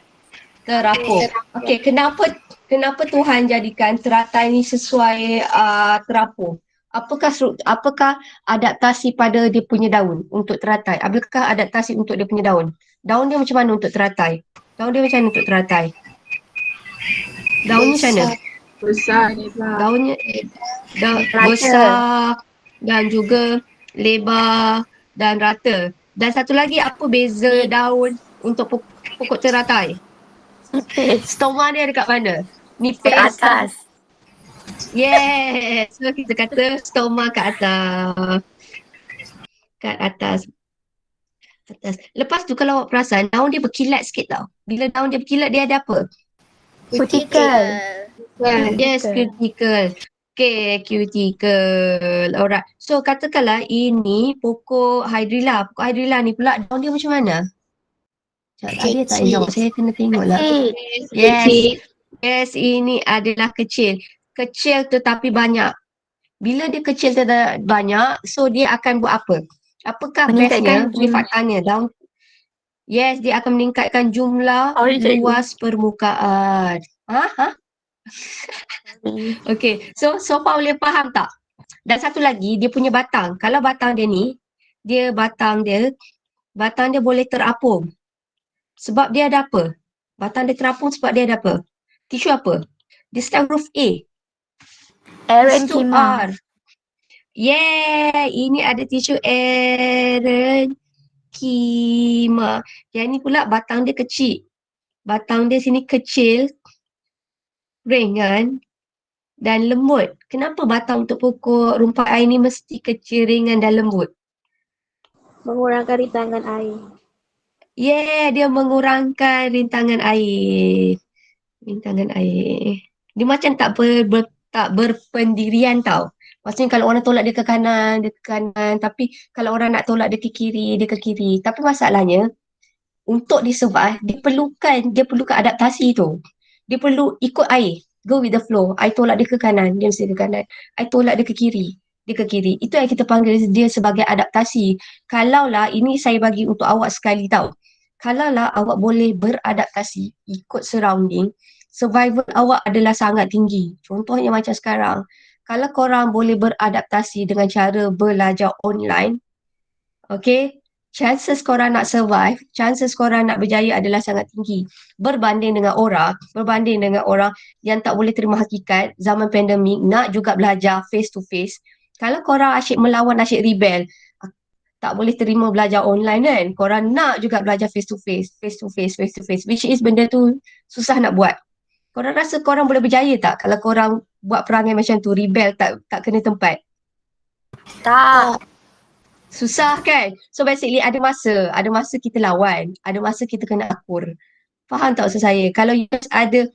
Terapung. Okey, kenapa Tuhan jadikan teratai ni sesuai terapung? Apakah adaptasi pada dia punya daun untuk teratai? Apakah adaptasi untuk dia punya daun? Daun dia macam mana untuk teratai? Daunnya macam mana? Besar ni lah. Daunnya Rata. besar dan juga lebar dan rata. Dan satu lagi, apa beza daun untuk pokok teratai? Stoma dia dekat mana? Nipis. Atas. Yes. So kita kata stoma kat atas. Kat atas. Lepas tu kalau awak perasan, daun dia berkilat sikit tau. Bila daun dia berkilat, dia ada apa? Cuticle. Yes, cuticle. Okay, cuticle. Alright. So katakanlah ini pokok hydrilla. Pokok hydrilla ni pula daun dia macam mana? Ada tak yang jawab? Saya kena tengok lah. Yes. Yes, ini adalah kecil. Kecil tetapi banyak. Bila dia kecil tetapi banyak, so dia akan buat apa? Apakah bestnya faktanya? Daun. Yes, dia akan meningkatkan jumlah luas permukaan. Okay, so far boleh faham tak? Dan satu lagi, dia punya batang. Kalau batang dia ni, batang dia boleh terapung. Sebab dia ada apa? Batang dia terapung sebab dia ada apa? Tisu apa? Dia start huruf A. Tisu R. Yeah, ini ada tisu erenkima. Yang ni pula batang dia kecil. Batang dia sini kecil, ringan dan lembut. Kenapa batang untuk pokok rumpai air ni mesti kecil, ringan dan lembut? Mengurangkan rintangan air. Yeah, dia mengurangkan rintangan air. Dia macam tak berpendirian tau. Maksudnya kalau orang tolak dia ke kanan, Tapi kalau orang nak tolak dia ke kiri, dia ke kiri. Tapi masalahnya, untuk dia survive, dia perlukan adaptasi tu. Dia perlu ikut air. Go with the flow. I tolak dia ke kanan, dia mesti ke kanan. I tolak dia ke kiri, dia ke kiri. Itu yang kita panggil dia sebagai adaptasi. Kalaulah, ini saya bagi untuk awak sekali tau. Kalaulah awak boleh beradaptasi, ikut surrounding, survival awak adalah sangat tinggi. Contohnya macam sekarang. Kalau korang boleh beradaptasi dengan cara belajar online, okay, chances korang nak survive, chances korang nak berjaya adalah sangat tinggi. Berbanding dengan orang yang tak boleh terima hakikat, zaman pandemik, nak juga belajar face to face. Kalau korang asyik melawan, asyik rebel, tak boleh terima belajar online kan. Korang nak juga belajar face to face. Which is benda tu susah nak buat. Korang rasa korang boleh berjaya tak kalau korang buat perangai macam tu, rebel tak kena tempat? Tak. Susah kan? So basically ada masa kita lawan, ada masa kita kena akur. Faham tak maksud saya? Kalau you ada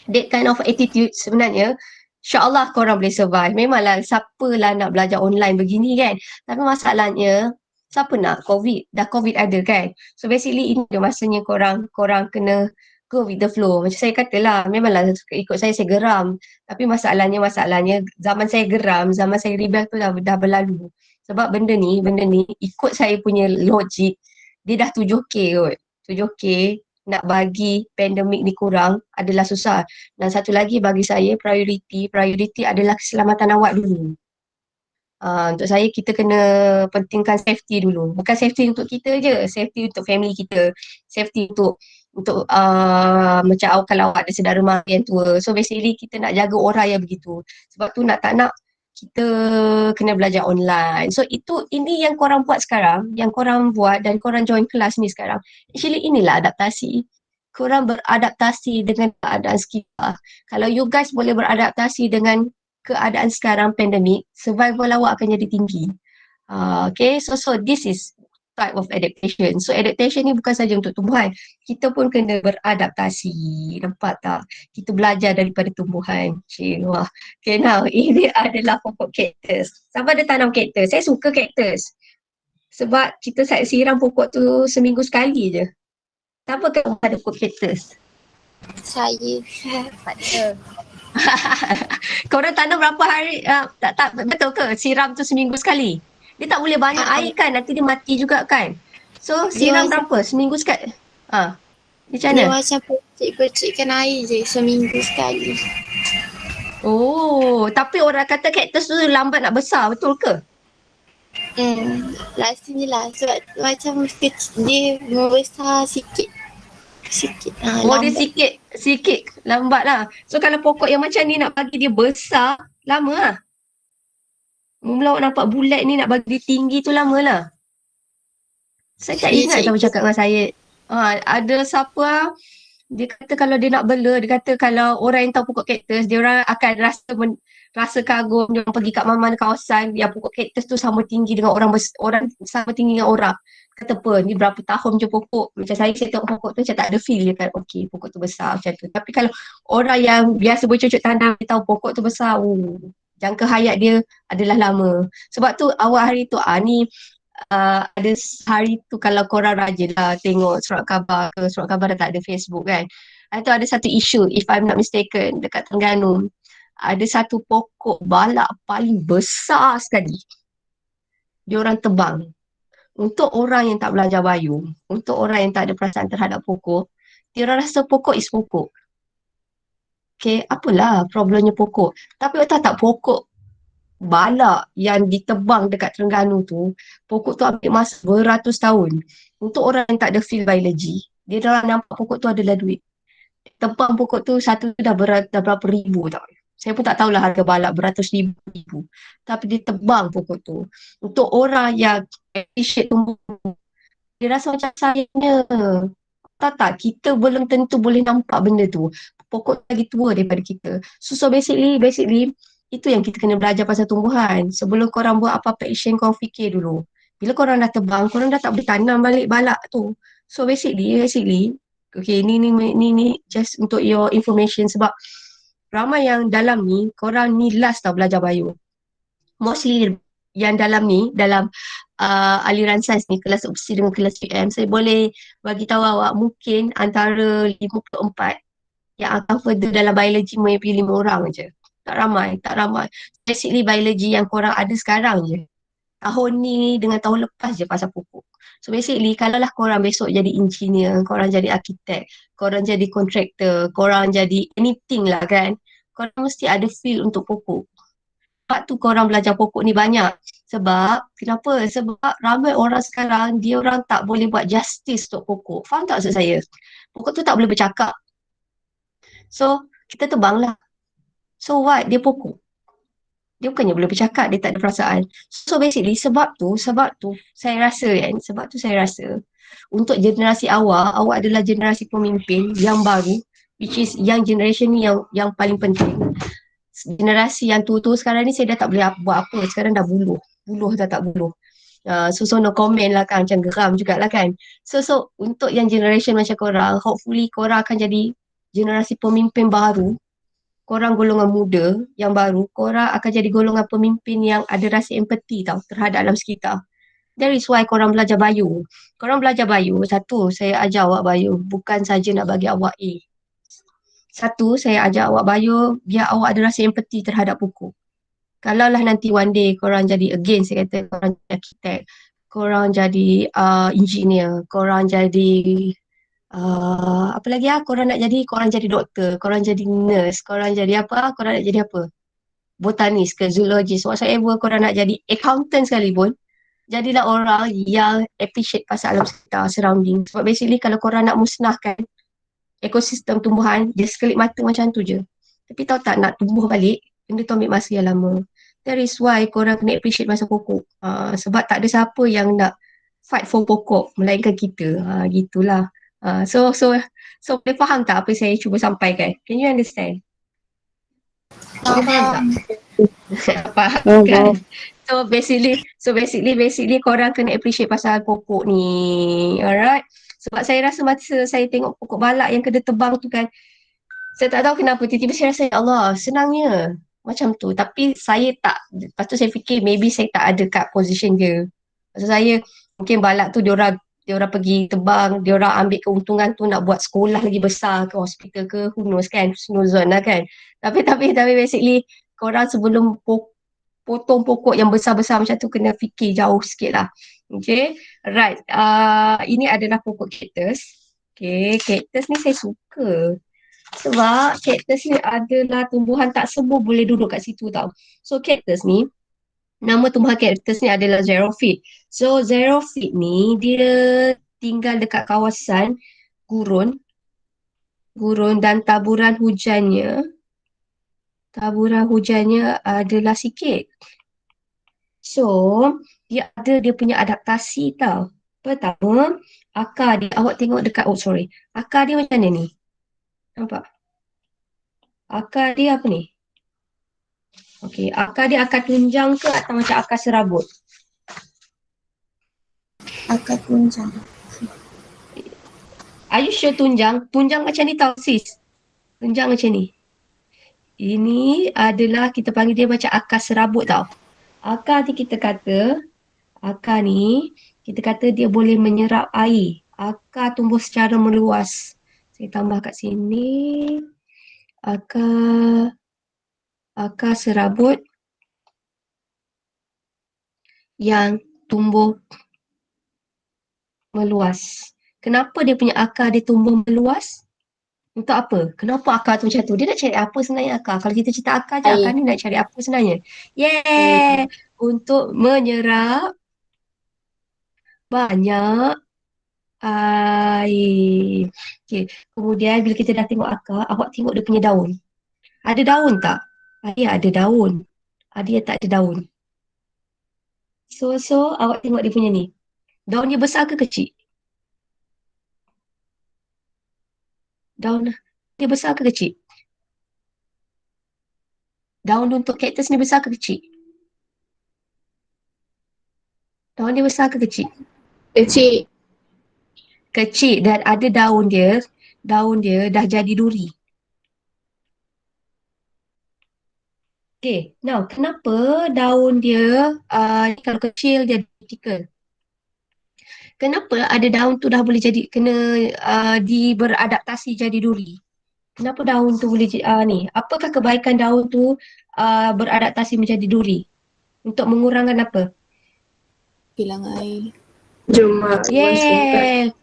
that kind of attitude, sebenarnya InsyaAllah korang boleh survive. Memanglah siapalah nak belajar online begini kan. Tapi masalahnya, siapa nak COVID? Dah COVID ada kan. So basically ini dia masanya korang kena go with the flow. Macam saya katalah, memanglah ikut saya geram. Tapi masalahnya zaman saya geram, zaman saya rebel tu dah berlalu. Sebab benda ni ikut saya punya logik, dia dah 7K kot. 7K nak bagi pandemik ni kurang adalah susah. Dan satu lagi bagi saya priority adalah keselamatan awak dulu. Untuk saya kita kena pentingkan safety dulu. Bukan safety untuk kita je, safety untuk family kita, safety untuk macam kalau awak ada saudara mara yang tua. So basically kita nak jaga orang yang begitu. Sebab tu nak tak nak kita kena belajar online. So ini yang korang buat sekarang, yang korang buat dan korang join kelas ni sekarang. Actually inilah adaptasi. Korang beradaptasi dengan keadaan sekitar. Kalau you guys boleh beradaptasi dengan keadaan sekarang pandemik, survival awak akan jadi tinggi. Okay, so this is type of adaptation. So adaptation ni bukan saja untuk tumbuhan, kita pun kena beradaptasi. Nampak tak? Kita belajar daripada tumbuhan. Cik, wah. Okay, now ini adalah pokok kaktus. Siapa ada tanam kaktus? Saya suka kaktus. Sebab kita siram pokok tu seminggu sekali je. Siapa kan ada pokok kaktus? Saya pada. Korang tanam berapa hari? Tak, betul ke? Siram tu seminggu sekali? Dia tak boleh banyak air kan? Nanti dia mati juga kan? So, siram Dia berapa? Seminggu sekali? Macam Dia mana? macam percik-percikkan air je seminggu sekali. Oh, tapi orang kata kaktus tu lambat nak besar, betul ke? Rasanya lah sebab macam kecil, dia membesar sikit. Dia Lambat. sikit lambat lah. So, kalau pokok yang macam ni nak bagi dia besar, lama lah. Mula awak nampak bulat ni nak bagi dia tinggi tu lama lah. Saya tak ingat siapa cakap dengan saya. Ada siapa dia kata kalau dia nak bela, dia kata kalau orang yang tahu pokok kaktus, dia orang akan rasa kagum, dia orang pergi kat mana-mana kawasan yang pokok kaktus tu sama tinggi dengan orang sama tinggi dengan orang. Kata apa, ni berapa tahun je pokok. Macam saya tengok pokok tu macam tak ada feel, dia kan okey pokok tu besar macam tu. Tapi kalau orang yang biasa bercucuk tanam, dia tahu pokok tu besar, jangka hayat dia adalah lama. Sebab tu awal hari tu ni ada hari tu kalau korang rajin lah tengok surat khabar dah tak ada Facebook kan. Itu ada satu isu, if I'm not mistaken, dekat Terengganu. Ada satu pokok balak paling besar sekali. Diorang tebang. Untuk orang yang tak belajar biom, untuk orang yang tak ada perasaan terhadap pokok, diorang rasa pokok is pokok. Okay, apalah problemnya pokok. Tapi tahu tak pokok balak yang ditebang dekat Terengganu tu, pokok tu ambil masa beratus tahun. Untuk orang yang tak ada feel biology, dia dah nampak pokok tu adalah duit. Tebang pokok tu satu tu dah berapa ribu tau. Saya pun tak tahulah harga balak beratus ribu. Tapi dia tebang pokok tu. Untuk orang yang appreciate tumbuh, dia rasa macam sayangnya. Tak, kita belum tentu boleh nampak benda tu. Pokok lagi tua daripada kita. So basically itu yang kita kena belajar pasal tumbuhan. Sebelum korang buat apa-apa action, korang fikir dulu. Bila korang dah tebang, korang dah tak boleh tanam balik balak tu. So basically, okay, ni just untuk your information sebab ramai yang dalam ni, korang ni last tau belajar bio. Mostly yang dalam ni, dalam aliran sains ni, kelas opsi dengan kelas PM, saya boleh bagi tahu awak mungkin antara 54 yang akan further dalam biology maybe 5 orang je. Tak ramai. Basically biology yang korang ada sekarang je. Tahun ni dengan tahun lepas je pasal pupuk. So basically kalaulah korang besok jadi engineer, korang jadi arkitek, korang jadi kontraktor, korang jadi anything lah kan, korang mesti ada feel untuk pokok. Sebab tu korang belajar pokok ni banyak. Sebab, kenapa? Sebab ramai orang sekarang, dia orang tak boleh buat justice untuk pokok. Faham tak maksud saya? Pokok tu tak boleh bercakap. So, kita tebang lah. So what? Dia pokok. Dia bukannya boleh bercakap, dia tak ada perasaan. So basically sebab tu saya rasa untuk generasi awak adalah generasi pemimpin yang baru, which is young generation ni yang paling penting. Generasi yang tua-tua sekarang ni saya dah tak boleh buat apa, sekarang dah buluh dah tak buluh. So no comment lah kan, macam geram jugalah kan. So untuk yang generation macam korang, hopefully korang akan jadi generasi pemimpin baru. Korang golongan muda yang baru, korang akan jadi golongan pemimpin yang ada rasa empati tau terhadap alam sekitar. That is why korang belajar bio. Korang belajar bio, satu, saya ajar awak bio, bukan saja nak bagi awak A. Satu, saya ajar awak bio, biar awak ada rasa empati terhadap pokok. Kalaulah nanti one day korang jadi, again saya kata, korang jadi arkitek, korang jadi engineer, korang jadi apa lagi korang nak jadi? Korang jadi doktor, korang jadi nurse, korang jadi apa? Korang nak jadi apa? Botanis ke, zoologist, whatsoever korang nak jadi, accountant sekalipun, jadilah orang yang appreciate pasal alam sekitar, surrounding. Sebab basically kalau korang nak musnahkan ekosistem tumbuhan, dia sekelip mata macam tu je. Tapi tahu tak, nak tumbuh balik, benda tu ambil masa yang lama. That is why korang kena appreciate pasal pokok. Sebab tak ada siapa yang nak fight for pokok melainkan kita. Gitulah. So boleh faham tak apa saya cuba sampaikan? Can you understand? Boleh faham tak? Faham kan? So basically korang kena appreciate pasal pokok ni. Alright? Sebab saya rasa masa saya tengok pokok balak yang kena tebang tu kan, saya tak tahu kenapa tiba-tiba saya rasa, ya Allah, senangnya macam tu. Tapi saya tak, lepas tu saya fikir maybe saya tak ada kat position dia. Maksud saya mungkin balak tu diorang pergi tebang, diorang ambil keuntungan tu nak buat sekolah lagi besar ke hospital ke, who knows kan, snowzone lah kan. Tapi basically korang sebelum potong pokok yang besar-besar macam tu kena fikir jauh sikit lah. Okay, right. Ini adalah pokok cactus. Okay, cactus ni saya suka. Sebab cactus ni adalah tumbuhan tak semua boleh duduk kat situ tau. So cactus ni, nama tumbuhan cactus ni adalah xerophyte. So xerophyte ni dia tinggal dekat kawasan gurun dan taburan hujannya adalah sikit. So dia punya adaptasi tau. Pertama, akar dia, awak tengok dekat, akar dia macam mana ni? Nampak? Akar dia apa ni? Okey, akar dia akar tunjang ke atau macam akar serabut? Akar tunjang. Are you sure tunjang? Tunjang macam ni tau sis. Tunjang macam ni. Ini adalah kita panggil dia macam akar serabut tau. Akar ni kita kata dia boleh menyerap air. Akar tumbuh secara meluas. Saya tambah kat sini. Akar serabut yang tumbuh meluas. Kenapa dia punya akar dia tumbuh meluas? Untuk apa? Kenapa akar tu macam tu? Dia nak cari apa sebenarnya akar? Kalau kita cerita akar je, akar ni nak cari apa sebenarnya? Yeah! Untuk menyerap banyak air. Okay. Kemudian bila kita dah tengok akar, awak tengok dia punya daun. Ada daun tak? Ya, ada daun. Ada yang tak ada daun. So awak tengok dia punya ni. Daun dia besar ke kecil? Daun dia besar ke kecil? Daun untuk cactus ni besar ke kecil? Daun dia besar ke kecil? Kecil. Kecil dan ada daun dia dah jadi duri. Okay, now kenapa daun dia kalau kecil dia vertical? Kenapa ada daun tu dah boleh jadi beradaptasi jadi duri? Kenapa daun tu boleh ni? Apakah kebaikan daun tu beradaptasi menjadi duri? Untuk mengurangkan apa? Hilang air. Luas permukaan.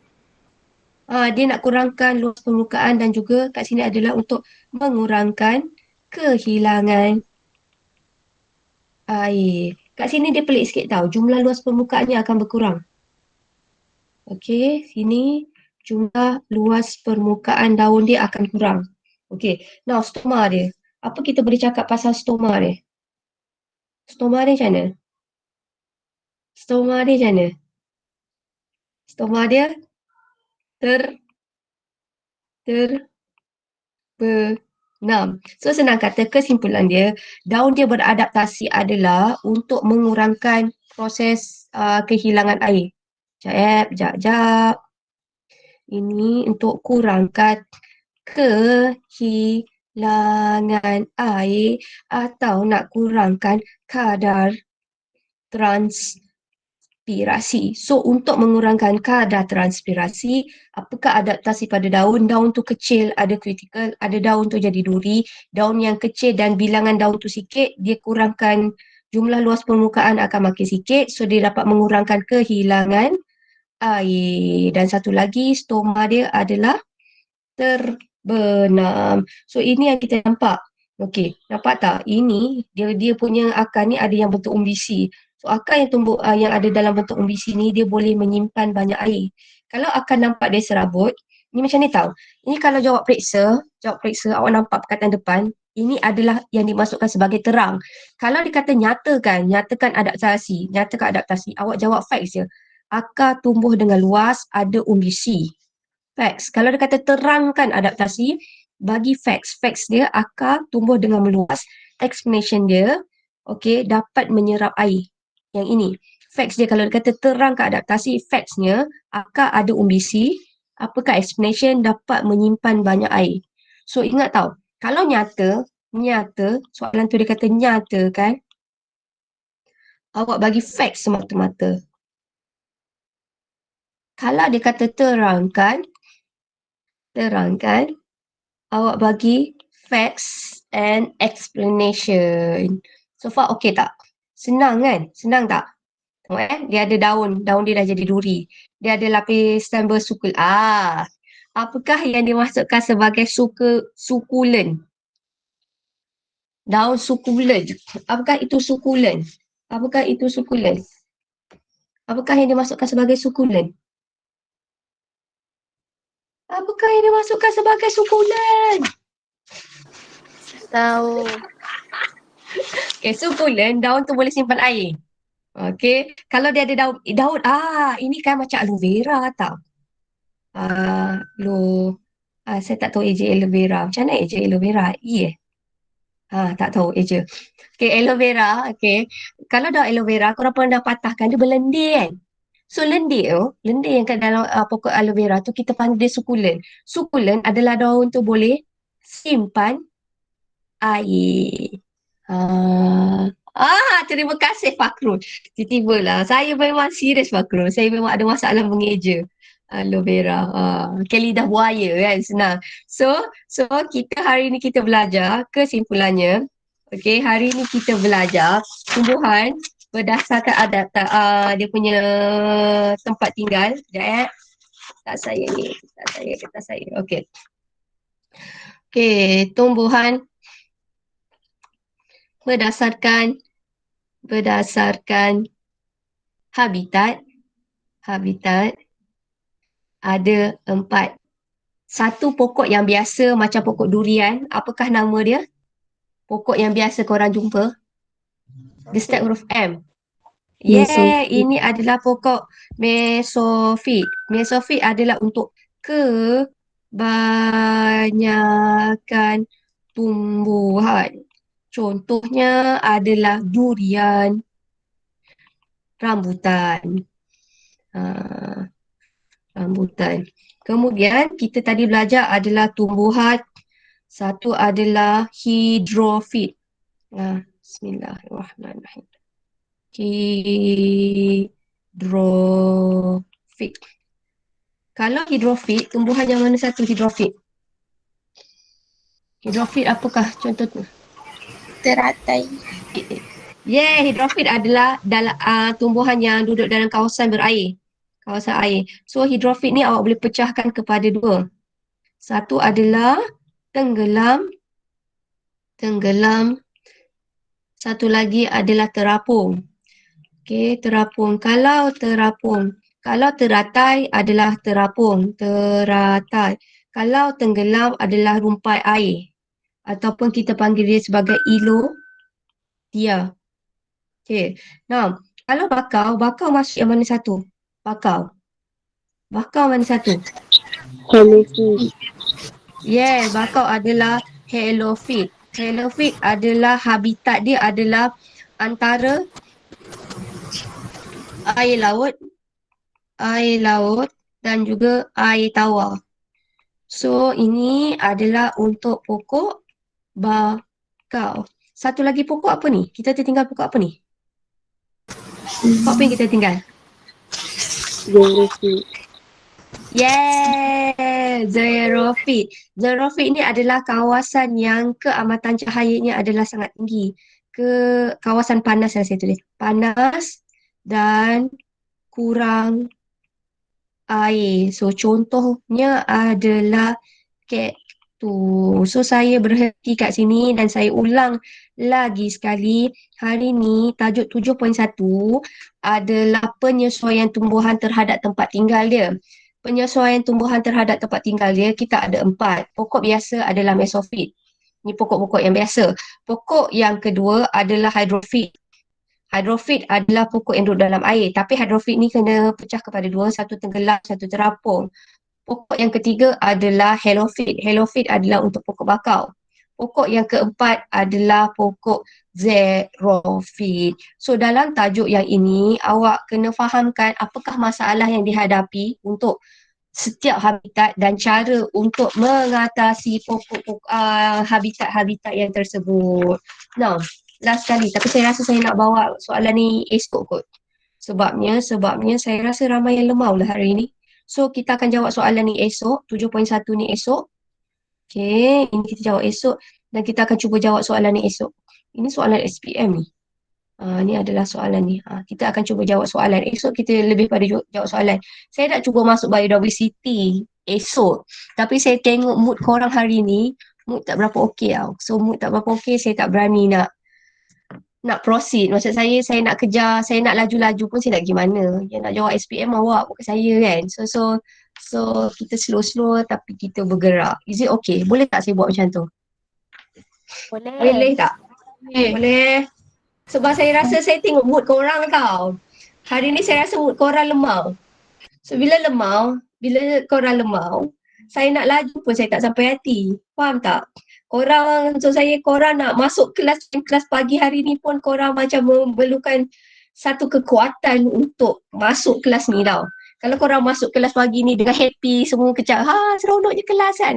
Dia nak kurangkan luas permukaan dan juga kat sini adalah untuk mengurangkan kehilangan air. Kat sini dia pelik sikit tau. Jumlah luas permukaannya akan berkurang. Okey, sini jumlah luas permukaan daun dia akan kurang. Okey, now stoma dia. Apa kita boleh cakap pasal stoma dia? Stoma dia macam mana? Stoma dia terbenam. So senang kata kesimpulan dia, daun dia beradaptasi adalah untuk mengurangkan proses kehilangan air. Jap. Ini untuk kurangkan kehilangan air atau nak kurangkan kadar transpirasi. So untuk mengurangkan kadar transpirasi, apakah adaptasi pada daun? Daun tu kecil ada kritikal, ada daun tu jadi duri. Daun yang kecil dan bilangan daun tu sikit, dia kurangkan jumlah luas permukaan akan makin sikit. So dia dapat mengurangkan kehilangan air. Dan satu lagi, stoma dia adalah terbenam. So ini yang kita nampak. Okey, nampak tak? Ini dia punya akar ni ada yang bentuk umbisi. So akar yang tumbuh yang ada dalam bentuk umbisi ni dia boleh menyimpan banyak air. Kalau akar nampak dia serabut, ni macam ni tau. Ini kalau jawab periksa awak nampak perkataan depan, Ini adalah yang dimasukkan sebagai terang. Kalau dikata nyatakan adaptasi, awak jawab facts je. Akar tumbuh dengan luas, ada umbi C. Facts. Kalau dia kata terangkan adaptasi, bagi facts. Facts dia akar tumbuh dengan meluas. Explanation dia, okay, dapat menyerap air. Yang ini. Facts dia kalau dia kata terangkan adaptasi, factsnya akar ada umbi C. Apakah explanation dapat menyimpan banyak air. So ingat tau, kalau nyata, soalan tu dia kata nyata kan, awak bagi facts semata-mata. Kalau dia kata terangkan, awak bagi facts and explanation. So far okay tak? Senang kan? Senang tak? Tengok dia ada daun dia dah jadi duri. Dia ada lapisan bersukul. Apakah yang dimasukkan sebagai sukulen? Daun sukulen. Apakah itu sukulen? Apakah yang dimasukkan sebagai sukulen? Apakah yang dimasukkan sebagai sukulen? Tahu. Okay, sukulen, daun tu boleh simpan air. Okay, kalau dia ada daun, ini kan macam aloe vera tau. Saya tak tahu eja aloe vera. Macam mana eja aloe vera? Tak tahu eja. Okay, aloe vera, okay. Kalau daun aloe vera, korang pernah patahkan, dia berlendir kan? So lendir yang kat dalam pokok aloe vera tu kita panggil dia sukulen. Sukulen adalah daun tu boleh simpan air. Terima kasih Fakrul. Tiba-tiba lah. Saya memang serius Fakrul. Saya memang ada masalah mengeja aloe vera. Ke lidah buaya kan, senang. So kita hari ni kita belajar kesimpulannya. Okay, hari ni kita belajar tumbuhan berdasarkan dia punya tempat tinggal. Sekejap Tak saya. Okay. Okay, tumbuhan berdasarkan habitat ada 4. Satu pokok yang biasa macam pokok durian. Apakah nama dia? Pokok yang biasa korang jumpa. Dia start huruf M. Ini adalah pokok mesofit. Mesofit adalah untuk kebanyakan tumbuhan. Contohnya adalah durian, rambutan. Kemudian kita tadi belajar adalah tumbuhan. Satu adalah hidrofit. Bismillahirrahmanirrahim. Hidrofit. Kalau hidrofit, tumbuhan yang mana satu hidrofit? Hidrofit apakah contoh tu? Teratai. Hidrofit adalah tumbuhan yang duduk dalam kawasan berair. Kawasan air. So hidrofit ni awak boleh pecahkan kepada 2. Satu adalah tenggelam. Satu lagi adalah terapung. Okay, terapung. Kalau teratai adalah terapung. Teratai. Kalau tenggelam adalah rumpai air. Ataupun kita panggil dia sebagai dia. Okay. Now, kalau bakau masuk yang mana satu? Bakau mana satu? Helophyt. Bakau adalah helophyt. Helophyt adalah habitat dia adalah antara air laut dan juga air tawar. So, ini adalah untuk pokok bakau. Satu lagi pokok apa ni? Kita tertinggal pokok apa ni? Pokok apa yang kita tinggal? Xerophyt. Xerophyt. Xerophyt ni adalah kawasan yang keamatan cahayanya adalah sangat tinggi. Kawasan panas yang saya tulis. Panas dan kurang air. So contohnya adalah kaktus. So saya berhenti kat sini dan saya ulang lagi sekali. Hari ni tajuk 7.1 adalah penyesuaian tumbuhan terhadap tempat tinggal dia. Penyesuaian tumbuhan terhadap tempat tinggal dia kita ada 4. Pokok biasa adalah mesofit. Ni pokok-pokok yang biasa. Pokok yang kedua adalah hydrophyte. Hydrophyte adalah pokok yang duduk dalam air. Tapi hydrophyte ni kena pecah kepada dua, satu tenggelam, satu terapung. Pokok yang ketiga adalah halophyte. Halophyte adalah untuk pokok bakau. Pokok yang keempat adalah pokok xerophyte. So dalam tajuk yang ini, awak kena fahamkan apakah masalah yang dihadapi untuk setiap habitat dan cara untuk mengatasi habitat-habitat yang tersebut. Now, last sekali. Tapi saya rasa saya nak bawa soalan ni esok kot. Sebabnya saya rasa ramai yang lemau lah hari ni. So, kita akan jawab soalan ni esok, 7.1 ni esok. Okay, ini kita jawab esok dan kita akan cuba jawab soalan ni esok. Ini soalan SPM ni. Ni adalah soalan ni. Kita akan cuba jawab soalan. Esok kita lebih pada jawab soalan. Saya nak cuba masuk biodiversity esok. Tapi saya tengok mood korang hari ni, mood tak berapa okey tau. So, mood tak berapa okey, saya tak berani nak proceed. Maksud saya nak kejar, saya nak laju-laju pun saya nak pergi mana. Yang nak jawab SPM awak, bukan saya kan. So kita slow-slow tapi kita bergerak. Is it okay? Boleh tak saya buat macam tu? Boleh tak? Boleh. Sebab saya rasa saya tengok mood korang tau. Hari ni saya rasa mood korang lemau. So bila korang lemau, saya nak laju pun saya tak sampai hati. Faham tak? Korang nak masuk kelas pagi hari ni pun korang macam memerlukan satu kekuatan untuk masuk kelas ni tau. Kalau korang masuk kelas pagi ni dengan happy, semua kecak, seronok je kelas kan.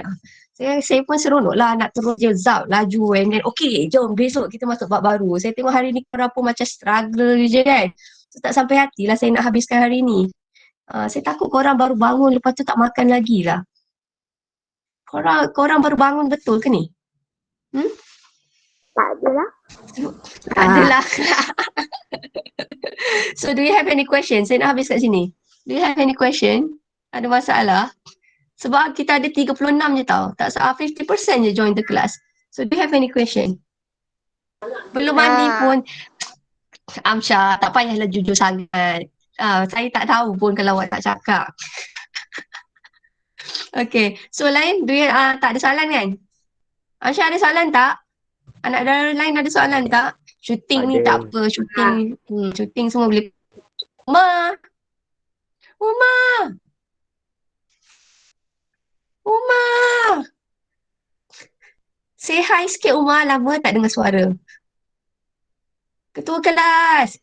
Saya pun seronok lah nak terus je laju and then okay, jom besok kita masuk bab baru. Saya tengok hari ni korang pun macam struggle je kan. So, tak sampai hati lah saya nak habiskan hari ni. Saya takut korang baru bangun lepas tu tak makan lagi lah. Korang baru bangun betul ke ni? Tak adalah. Adalah. So do you have any question? Saya nak habis kat sini. Do you have any question? Ada masalah? Sebab kita ada 36 je tau. Tak 50% je join the class. So do you have any question? Belum mandi pun. Amsyah, tak payahlah jujur sangat. Saya tak tahu pun kalau awak tak cakap. Okay. So lain, tak ada soalan kan? Amsyah ada soalan tak? Anak dara lain ada soalan tak? Shooting ni tak apa. Shooting semua boleh. Uma! Say hi sikit Uma, lama tak dengar suara. Ketua kelas.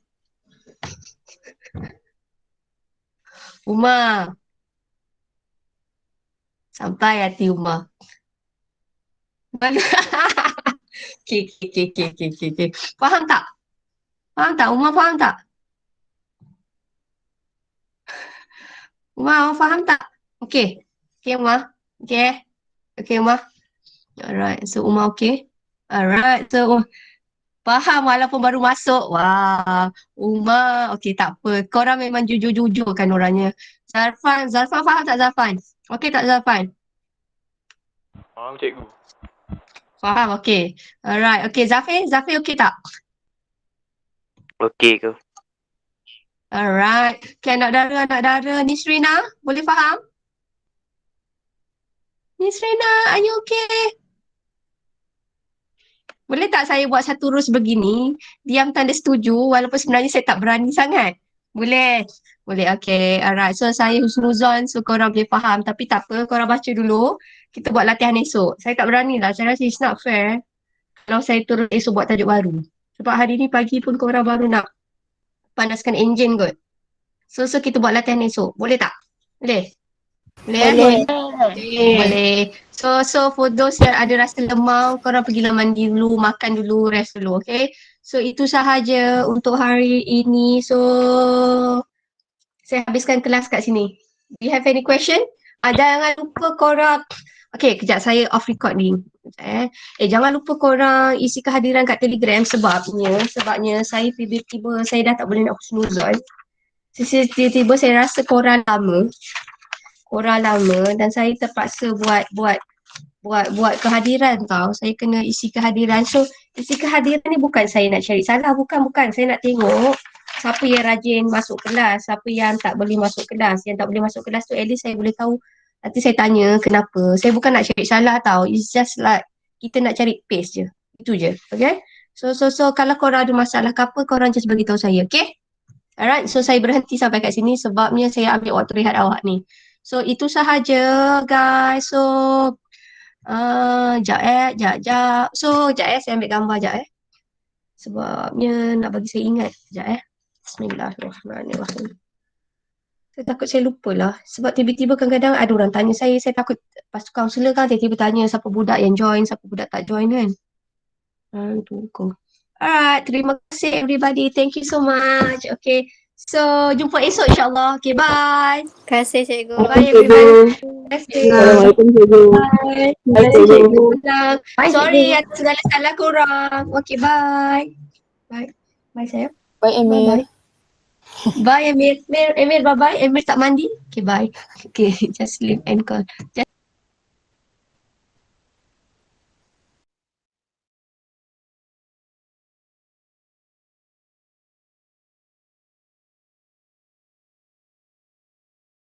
Uma. Sampai hati Uma. Okay. Faham tak? Uma faham tak? Uma faham tak? Okay. Okay Uma. Okay Uma. Alright. So Uma okay? Alright. So faham walaupun baru masuk. Wah. Uma. Okay tak apa. Korang memang jujur-jujur kan orangnya. Zarfan faham tak Zarfan? Okay tak Zarfan? Faham cikgu. Faham, okay. Alright, okay. Zafir okay tak? Okey ke? Alright. Okay, anak dara. Nisrina, boleh faham? Nisrina, are you okay? Boleh tak saya buat satu rules begini? Diam tanda setuju walaupun sebenarnya saya tak berani sangat. Boleh? Boleh, okay. Alright, so saya husnuzon so korang boleh faham. Tapi tak apa, korang baca dulu. Kita buat latihan esok. Saya tak berani lah. Saya rasa it's not fair kalau saya turun esok buat tajuk baru. Sebab hari ni pagi pun korang baru nak panaskan enjin kot. So kita buat latihan esok. Boleh tak? Boleh? Boleh. So for those yang ada rasa lemau, korang pergilah mandi dulu, makan dulu, rest dulu, okay? So itu sahaja untuk hari ini. So saya habiskan kelas kat sini. Do you have any question? Jangan lupa korang. Okay, kejap saya off recording. Jangan lupa korang isi kehadiran kat Telegram sebabnya saya tiba-tiba saya dah tak boleh nak husnuzon. Tiba-tiba saya rasa korang lama dan saya terpaksa buat kehadiran tau. Saya kena isi kehadiran. So isi kehadiran ni bukan saya nak cari salah, bukan. Saya nak tengok siapa yang rajin masuk kelas, siapa yang tak boleh masuk kelas. Yang tak boleh masuk kelas tu at least saya boleh tahu. Nanti saya tanya kenapa. Saya bukan nak cari salah tau. It's just like kita nak cari pace je. Itu je. Okay? So kalau korang ada masalah ke apa, korang just beritahu saya. Okay? Alright, so saya berhenti sampai kat sini sebabnya saya ambil waktu rehat awak ni. So itu sahaja guys. So jap. So jap saya ambil gambar jap sebabnya nak bagi saya ingat. Jap Bismillahirrahmanirrahim. Saya takut saya lupa lah. Sebab tiba-tiba kadang-kadang ada orang tanya saya takut pas kaunselor kan tiba-tiba tanya siapa budak yang join, siapa budak tak join kan. Itu kong. Alright, terima kasih everybody. Thank you so much. Okay. So, jumpa esok insyaAllah. Okay, bye. Terima kasih cikgu. Bye everybody. Terima kasih. Assalamualaikum cikgu. Bye. Terima Bye, kasih cikgu. cikgu. Pulang. Sorry atas segala salah korang. Okay, bye. Bye. Bye sayang. Bye Emil. Bye. Bye Emir. Emir bye-bye. Emir tak mandi. Okay, bye. Okay, just leave and call. Just